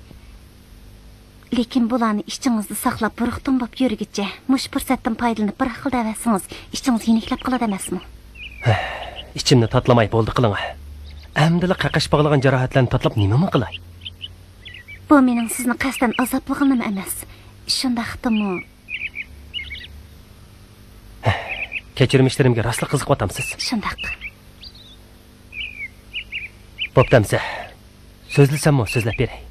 Lekin bularni ishingizda saqlab buruqdan bo'lib yurgicha, mush fursatdan foydalanib bir xil davasingiz ishingiz yeniklab qoladi emasmi? Ichimni tatlamay bo'ldi qiling. Amdili qaqash bog'lagan jarohatlarni tatlab nima qilay? Bu mening sizni qasdan azoblig'im emas. Shundaqdimi? Kechirmishlarimga rostla qiziqyapsiz. Shundaq. Bo'ptamsa, so'zlasammi, so'zlab beray.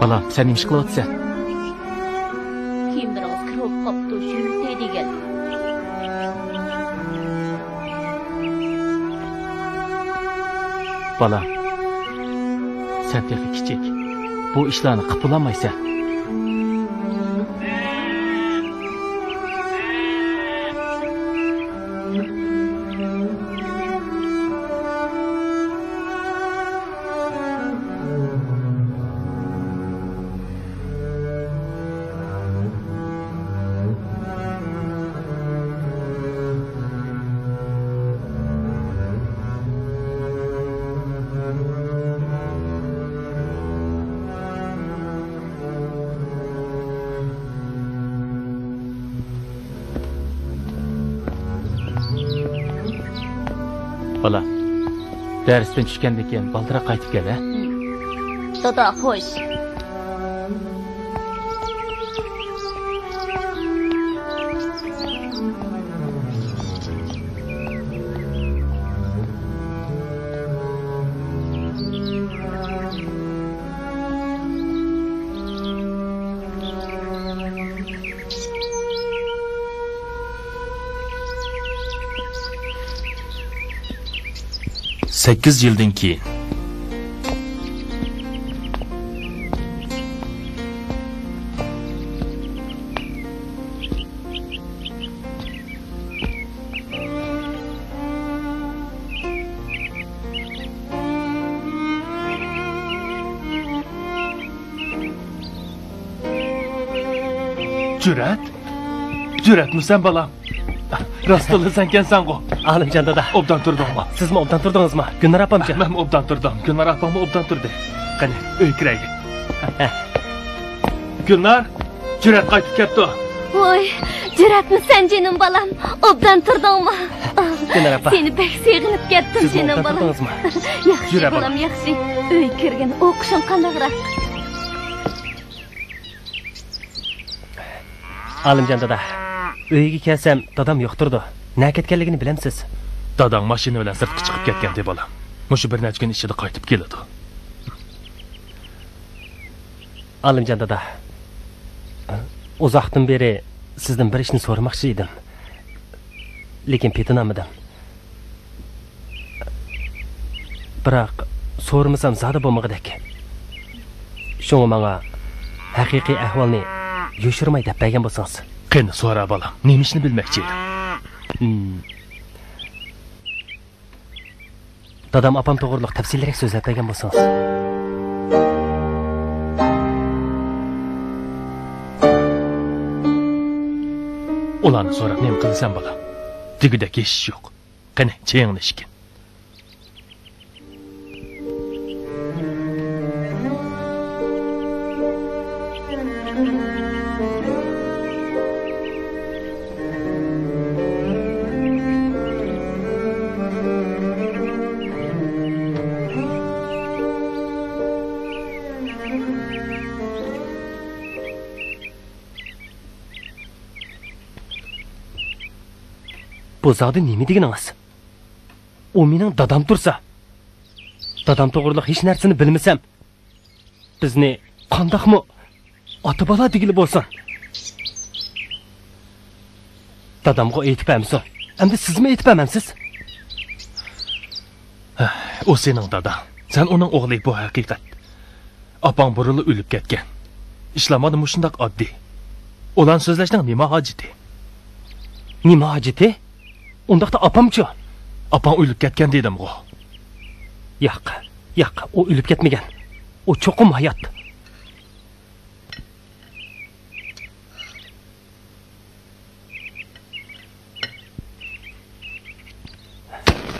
Balam, sen nima ish qilyapsan? Kiyimlaringiz kirib qopti, shuyutay degan. Balam, sen texi kichik. Bu ishlarni qilib bo'lmaysan. Bala, dərsdən düşkəndən keyin baldıra qaytıb gəl, hə? Dada, xoş. Sekiz yıldan keyin. Cüret sen balam? Rastlı sen kensen go. Alimcan dada. Obdan turdun mu? Siz mi obdan turdunuz mu? Günler apamca. Ben obdan turdum. Günler apamı obdan turdu. Qani, öy kirayı. Günler, Cüret qaytib ketdi. Voy, Cüretmisan canım balam? Obdan turdun mu? Günler apa. Seni pek sevinip kettim Siz mi canım obdan balam. turdunuz mu? Yaxshi Cüret balam, yaxshi. Öy kirgin, o'qishim qandayroq? Alimcan dada. Uyga kelsam, dadam yo'qtirdi. Na ketganligini bilamsiz? Dadang mashina bilan sirtqa chiqib ketgan deb bolam. Mushu bir necha kun ichida qaytib keladi. Alimcan dada. Uzoqdan beri sizdan bir ishni so'ramoqchi edim. Lekin petinamadim. Biroq so'ramasam zada bo'lmag'idek. Shunga menga haqiqiy ahvolni yoshirmay deb bergan bo'lsangiz. Qani so'ra bolam. Nima ishni bilmoqchi edim. Dadam apam to'g'riliq tafsilroq so'zlab bergan bo'lsangiz. Ularni so'rab nima qilsam bolam? Digida keshish yo'q. Qani, cheyingni ishkin. Bu zodi nima deganingiz? U mening dadam tursa, dadam to'g'riliq hech narsani bilmasam, bizni qandaqmi ota bola degili bo'lsin. Dadamga aytib bermisin. Endi sizmi aytib bermamsiz? O sening dadan. Sen uning o'g'li bu haqiqat. Apang burilib o'lib ketgan. Ishlamadi mushundaq oddiy. Ulan so'zlashning nima hojati? Nima hojati? Undaqda apamchi? Apang o'lib ketgan dedim-ku. Yo'q, u o'lib ketmagan. U cho'qim hayot.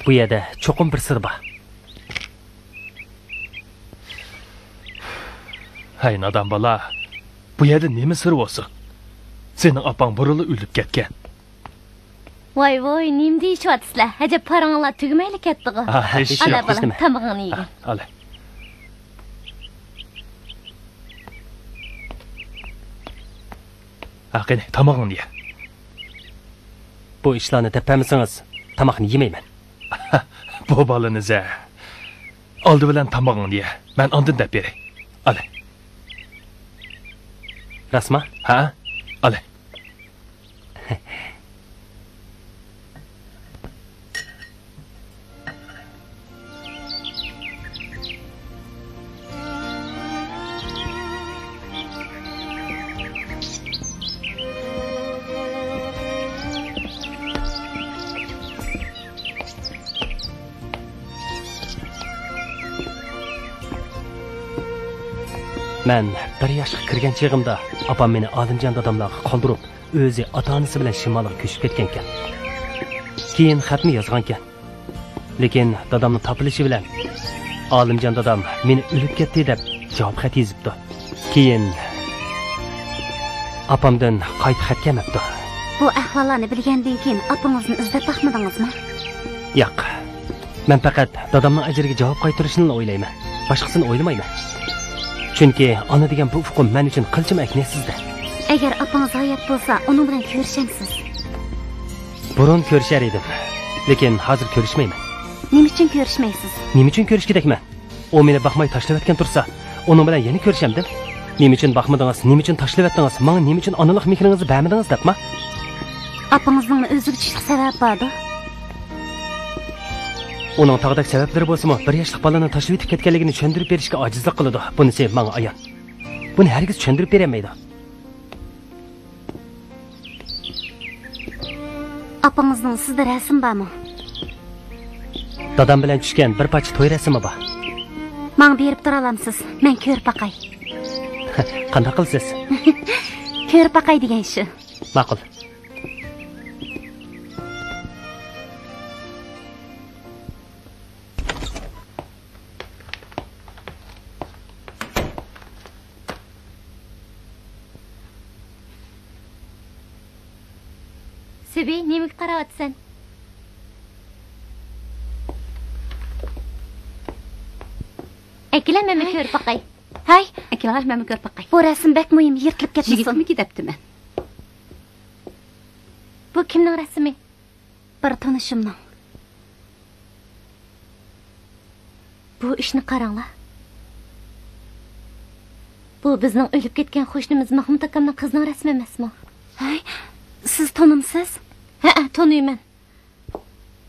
Bu yerda cho'qim bir sir bor. Hay nadan bola. Bu yerda nima sir bo'lsin? Sening apang burilib o'lib ketgan. Voy, nima deyishyapsizlar? Ajab paranglar tugamayli ketdi-ku. Hech Ana yo'q. balam, tamog'ini yegin. Ala. Qani, tamog'ini ye. Bu ishlarni tepamisangiz, tamoqni yemayman. Bu bolaniz-a. Oldi bilan tamog'ini ye. Men ondan deb beray. Ala. Rasma? Ha? Al. Men bir yoshga kirgan chig'imda opam meni Olimjon dadamlarga qoldirib, o'zi ota-onasi bilan shimolga ko'chib ketgan ekan. Keyin xatni yozgan ekan. Lekin dadamning topilishi bilan Olimjon dadam meni o'lib ketdi deb javob xat yozibdi. Keyin opamdan qayta xat kelmabdi. Bu ahvollarni bilgandan keyin opangizni izlab baxmadingizmi? Yo'q. Men faqat dadamning ajriga javob qaytarishini o'ylayman. Boshqasini o'ylamayman. Chunki ona degan bu uqum men uchun qilchim aknasizda. Agar opangiz hayot bo'lsa, uning bilan ko'rishamsiz. Burun ko'rishar edim, lekin hozir ko'rishmayman. Nima uchun ko'rishmaysiz? Nima uchun ko'rish kerakman? U meni baxmay tashlab o'tgan tursa, uning bilan yana ko'rishamdim. Nima uchun baxmadingiz? Nima uchun tashlab o'tdingiz? Menga nima uchun onalik mehringizni bermadingiz debmi? Opangizning o'ziga tushlik sabab bordi. Uning taqdaq sabablari bo'lsa-mu, bir yoshlik bolani tashlab o'tib ketganligini tushuntirib berishga ojizlik qiladi. Bunisi menga ayon. Buni hargiz tushuntirib bermaydi. Opangizning sizda rasm bormi? Dadam bilan tushgan bir parcha to'y rasmi bor. Menga berib tura olamsiz? Men ko'rib baqay. Qanday qilsiz? Ko'rib baqay degan shu. Ma'qul. Sebi, nemaga qarayapsan? Akalar, men ko'rib baqay. Hay, akalar, men ko'rib baqay. Bu rasm bak muhim, yirtilib ketmasin. Yigitniki debdiman. Bu kimning rasmi? Bir tanishimning. Bu ishni qaranglar. Bu bizning o'lib ketgan qo'shnimiz Mahmud akamning qizining rasmi emasmi? Hay, siz tanimsiz? Ha, tanıyman.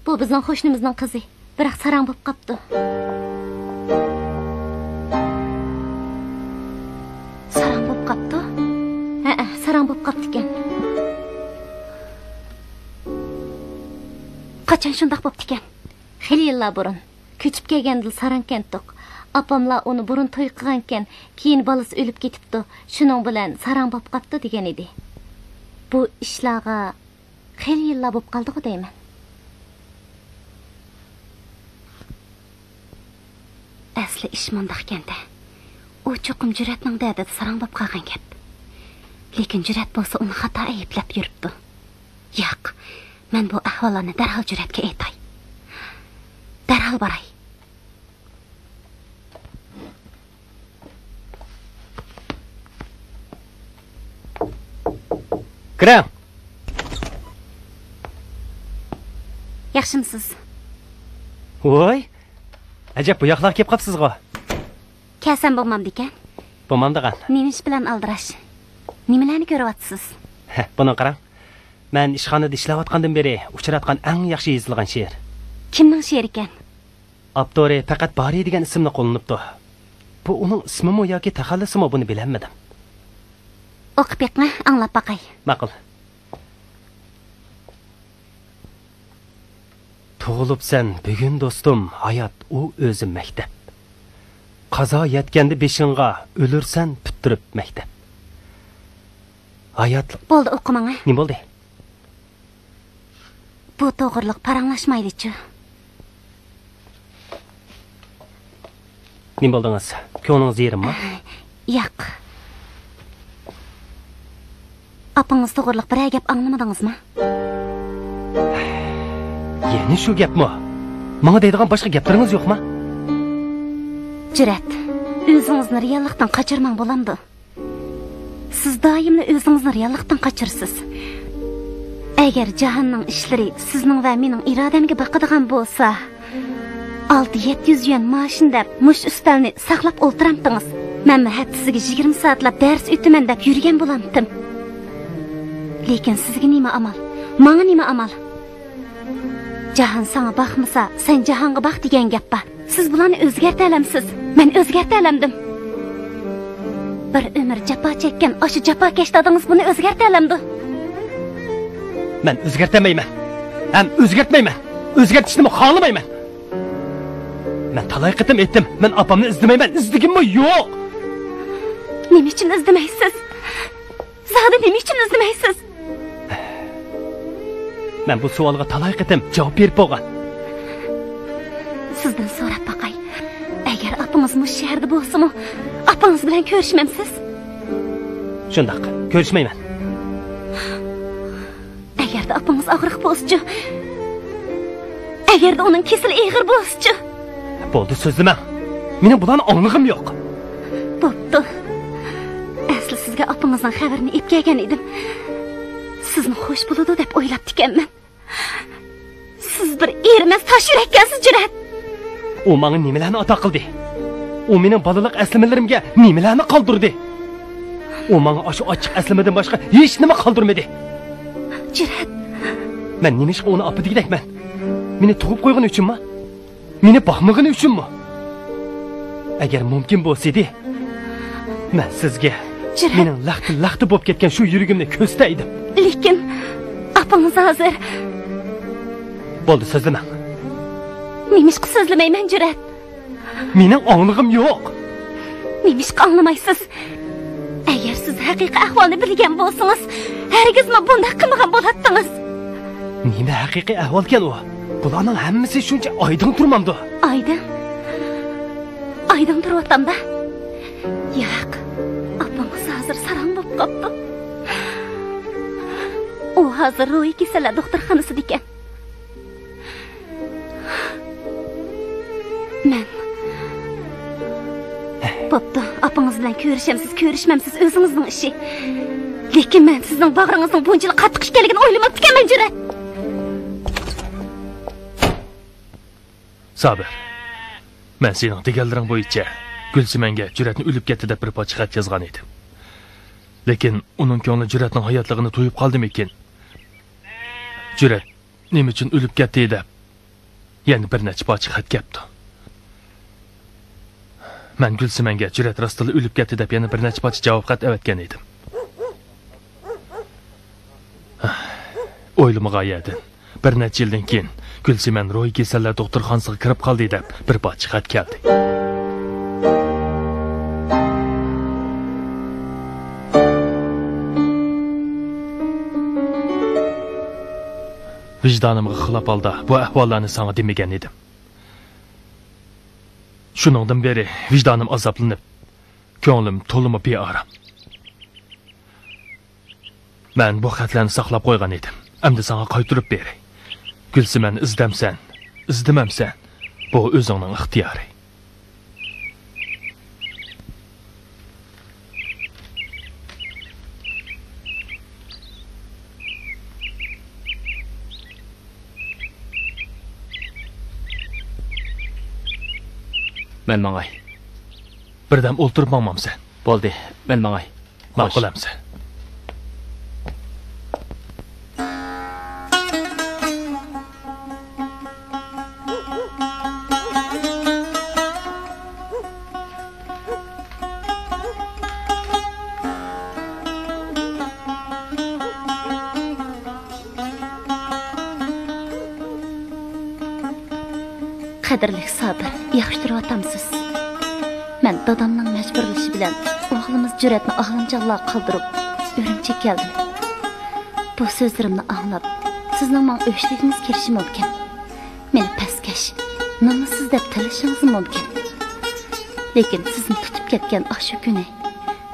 Bu bizning qo'shnimizning qizi. Biroq sarang bo'lib qopti. Sarang bo'lib qopti? Ha, sarang bo'lib qopti ekan. Qachon shunday bo'pti ekan? Xeyli yillar burun. Ko'chib kelganda sarang kentdiq. Apamlar uni burun to'y qilgan ekan, keyin bolasi o'lib ketibdi. Shuning bilan sarang bo'lib qopti degan edi. Bu ishlarga xeyli yillar bo'lib qoldi-ku deyman. Asli ish mundaq ekanda. U cho'qim jur'atning dadida sarang bo'lib qolgan gap. Lekin jur'at bo'lsa uni xato ayblab yuribdi. Yo'q, men bu ahvollarni darhol jur'atga aytay. Darhol boray. Kiring. Yaxshimisiz? Voy. Ajab bu yoqlarga kelib qopsiz-ku. Kasam bo'lmamdi ekan. Bo'lmamdigan. Nima ish bilan aldirash? Nimalarni ko'ryapsiz? Buni qarang. Men ishxonada ishlayotgandan beri uchratgan eng yaxshi yozilgan she'r. Kimning she'ri ekan? Abdori faqat Bari degan ismni qo'llanibdi. Bu uning ismimi yoki taxallusimi buni bilmadim. O'qib beqma, anglab baqay. Ma'qul. Tug'ilibsan bugun do'stim, hayot u o'zi maktab. Qazo yetganda beshingga, o'lursan bittirib maktab. Hayot Bo'ldi, o'qimang. Nima bo'ldi? Bu to'g'riliq paranglashmaydi-chi. Nima bo'ldingiz? Ko'nglingiz yerimmi? Yo'q. Apangiz to'g'riliq bir gap anglamadingizmi? Yana shu gapmi? Menga deydigan boshqa gaplaringiz yo'qmi? Jur'at, o'zingizni reallikdan qochirmang bo'lamdi. Siz doimli o'zingizni reallikdan qochirsiz. Agar jahonning ishlari sizning va mening irodamga boqadigan bo'lsa, 600-700 yuan maoshin deb mush ustalni saqlab o'tiramdingiz. Men haftasiga 20 soatlab dars o'taman deb yurgan bo'lamdim. Lekin sizga nima amal? Menga nima amal? Jahon sana baxmasa, sen jahonga bax degan gap bor. Siz bularni o'zgarta olamsiz. Men o'zgarta olamdim. Bir umr jafo chekkan o'sha jafokash dadingiz buni o'zgarta olamdi. Men o'zgartamayman. Ham o'zgartmayman. O'zgartishni xohlamayman. Men talay qitim etdim. Men opamni izlamayman. Izdigimmi? Yo'q. Nima uchun izlamaysiz? Zada nima uchun izlamaysiz? Men bu savolga talay qitim javob berib bo'lgan. Sizdan so'rab baqay. Agar opangiz mush shaharda bo'lsa-mu, opangiz bilan ko'rishmamsiz? Shundaq, ko'rishmayman. Agarda opangiz og'riq bo'lsa-chi, agarda uning kesili ig'ir bo'lsa-chi, bo'ldi so'zlama. Mening bularni anglag'im yo'q. bo'pti. Asli sizga opangizdan xabarini ep kelgan edim. Sizni xush bo'ladi deb o'ylab ekanman. Siz bir ermas tosh yurakkansiz, Jurat. U menga nimalarni ato qildi? U mening balalik aslimalarimga nimalarni qoldirdi? U menga shu ochiq aslimadan boshqa hech nima qoldirmadi. Jurat, men nima ish uni opdigidakman? Meni tug'ib qo'ygan uchunmi? Meni boqmagan uchunmi? Agar mumkin bo'lsa-di, men sizga mening laxti bo'lib ketgan shu yuragimni ko'staydim. Lekin opangiz hozir bo'ldi, so'zlama. Nimishqa so'zlamayman, Jurat. Mening onglig'im yo'q. Nimishqa anglamaysiz? Agar siz haqiqiy ahvolni bilgan bo'lsangiz, hargizmi bunday qilmagan bo'lardingiz. Nima haqiqiy ahvolkan u? Bularning hammasi shuncha oydin turmamdi. Oydin turyotamda. Yo'q. Opangiz hozir sarang bo'lib qopti. U hozir ruhiy kasallar doktorxonasida ekan. Men bo'pti, opangiz bilan ko'rishamsiz, ko'rishmamsiz o'zingizning ishi. Lekin men sizning bag'ringizning bunchalik qattiq ekanligini o'ylamabdi ekanman, Jurat. Sabir. Men sening deganlaring bo'yicha Gulsimanga Juratni o'lib ketdi deb bir poch xat yozgan edim. Lekin uning ko'ngli Juratning hayotligini to'yib qoldimi ekan? Jurat nima uchun o'lib ketdi deb yana bir necha poch xat kelibdi. Men Gulsimanga Jurat rostila o'lib ketdi deb yana bir necha poch javob xat avatgan edim. O'ylamagan bir necha yildan keyin Gulsiman ruhiy kasallar doktorxonasiga kirib qoldi deb bir poch xat keldi. Vicdanimga xilof holda bu ahvollarni sana demagan edim. Shuningdan beri vicdonim azoblanib, ko'nglim to'limi beorom. Men bu xatlarni saqlab qo'ygan edim. Endi sana qaytarib beray. Gulsimani izdamsan, izdamamsan, bu o'zingning ixtiyori. Men mangay. Birdam o'ltirib maqmamsan. Bo'ldi, men mangay. Ma'qulamsan. Qadrli Sabir, yaxshi turyotamsiz. Men dadamning majburlashi bilan o'g'limiz Juratni ahlimjonlar qildirib, Urumchiga keldim. Bu so'zlarimni anglab, sizning men o'shligingiz kelishi mumkin. Meni pastkash, nomusiz deb talashingiz mumkin. Lekin sizni tutib ketgan shu kuni,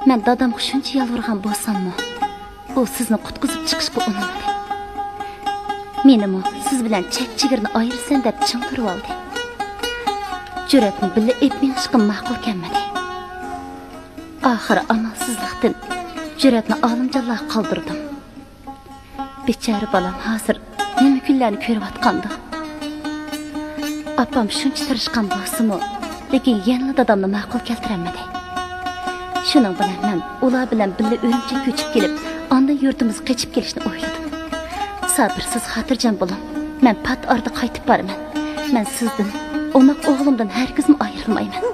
men dadamga shuncha yalvorgan bo'lsam-mu, u sizni qutqizib chiqishga urinmadi. Menimi siz bilan chek-chigirni ayirsan deb ching turib oldi. Juratni billa etmishqim ma'qul kelmadi. Oxiri amalsizlikdan Juratni olimjonlar qoldirdim. Bechora bolam hozir nima kunlarni ko'rayotgandi. Opam shuncha tirishgan bo'lsa-mu, lekin yana dadamni ma'qul keltirolmadi. Şunun bilan men ular bilan birga Urumchiga ko'chib kelib, anda yurtimizga qochib kelishni o'yladim. Sabir, siz xotirjam bo'ling. Men pat orada qaytib boraman. Men sizdan, o'maq o'g'limdan hargizmi ayrilmayman.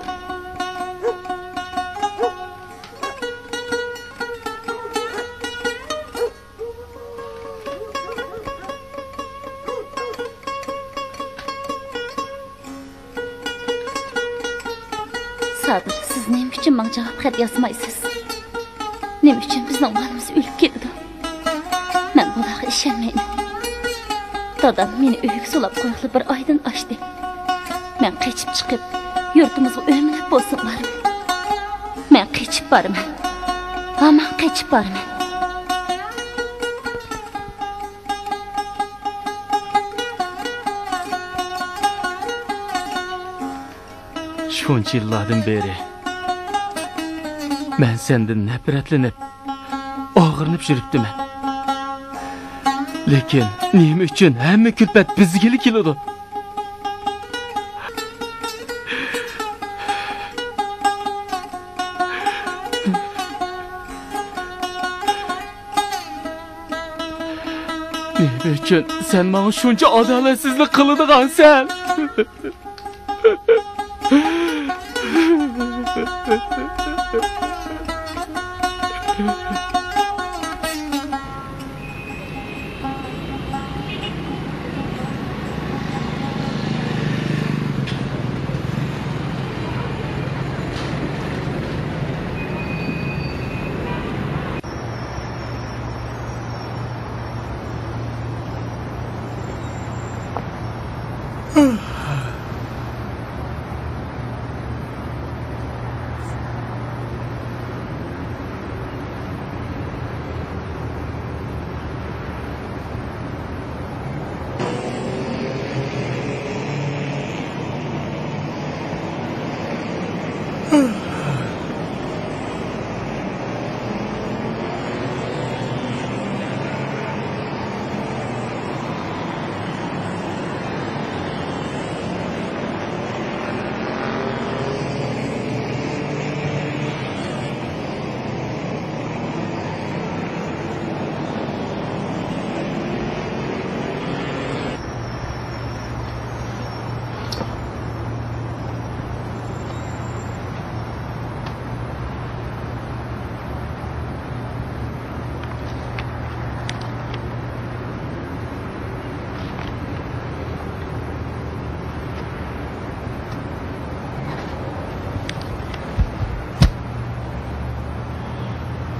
Sabir, siz nima uchun menga javob xat yozmaysiz? Nima uchun bizning o'g'limiz o'lib ketdi? Men bularga ishonmayman. Dadam meni uyga solib qo'yib bir oydan oshdi. Men qochib chiqib, yurtimizga o'mlab bo'lsin boraman. Men qochib boraman. Men qochib boraman. Shuncha yillardan beri men sendan nafratlanib, og'irnib yuribdiman. Lekin nima uchun hamma kulfat bizga keladi? Nima uchun sen menga shuncha adolatsizlik qiladigansan?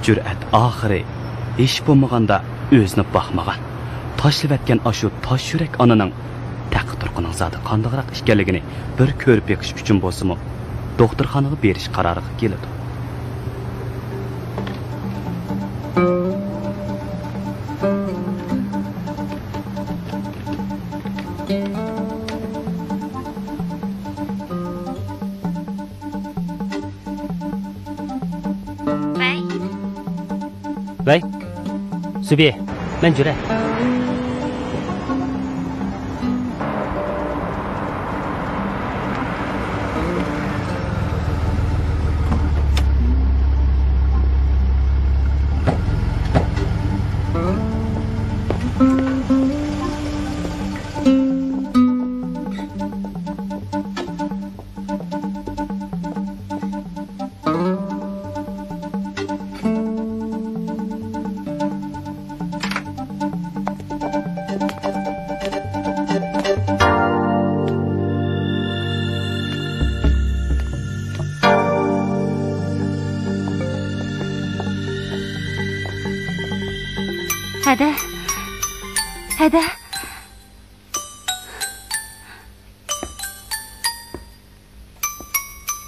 Cüret ahiri iş bo'lmaganda o'zini baxmagan. Tashlab ashu tosh yurak onaning taqdirqining zodi qandoqroq ekanligini bir ko'rib beqish uchun bo'lsa-mu, doktorxonaga berish qaroriga keladi. Vay, Subi, men Cüret.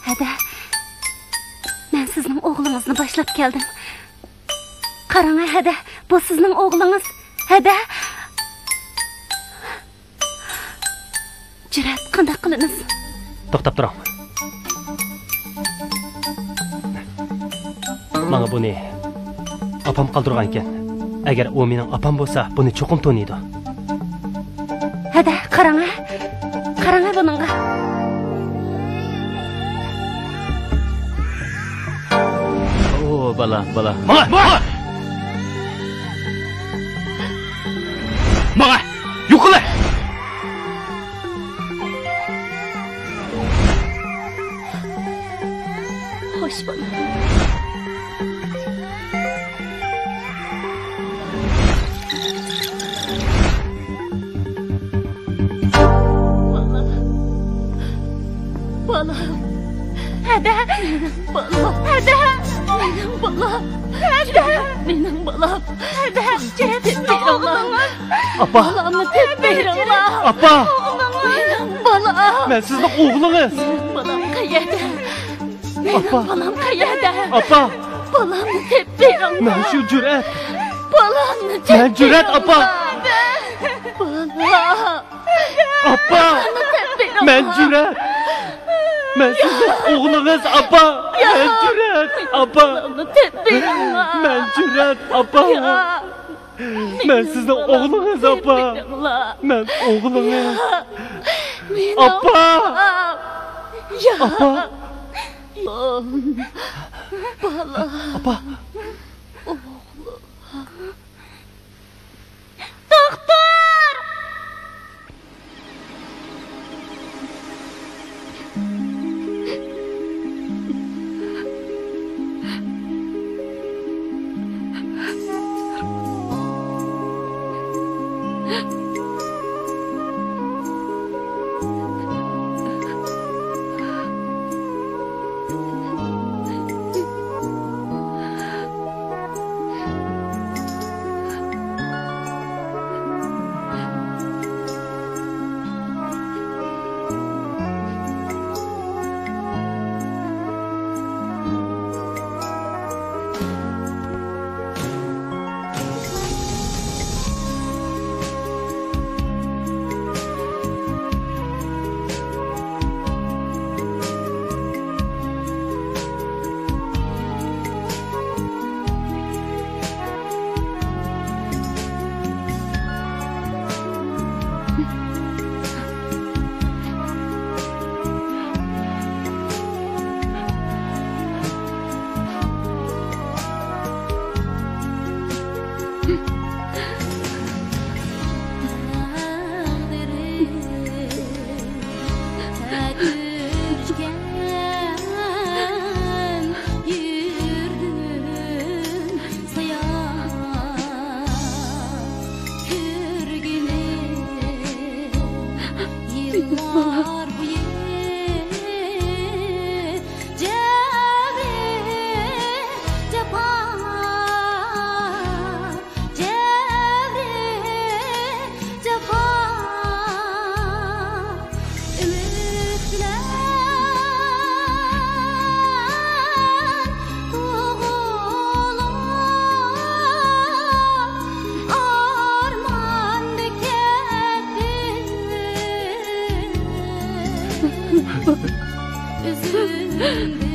Hadi. Men sizning o'g'lingizni boshlab keldim. Qarang, hadi, bu sizning o'g'lingiz. Hadi. Cüret, qanday qilamiz? To'xtab turing. Menga buni opam qoldirgan ekan. Agar u mening opam bo'lsa, buni cho'qim to'niydi. Hadi, qarang buningga. bala. Mağa! Mağa! Yuqula! Hoş bala. Bala. Hadi. Bala. Hadi. Benim bala. Hadi. Benim balam. Hadi. Tebirullah. Apa. Balamı tebirullah. Apa. Benim balam. Ben sizin oğlunuz. Balam kayada. Benim Apa. balam kayada. Apa. Balamı tebirullah. Ben şu cüret. Balamı tebirullah. Ben cüret apa. Bala. Apa. Ben cüret. Ben sizin oğlunuz apa. Ben cüret. Apa. Balamı tebirullah. Ben cüret apa. Ya. Ben sizin oğlunuz apa. Tebirullah. Ben oğlunuz. Benim Apa. balam. Ya. Apa. Bala. Apa. Doktor! Üzüldüm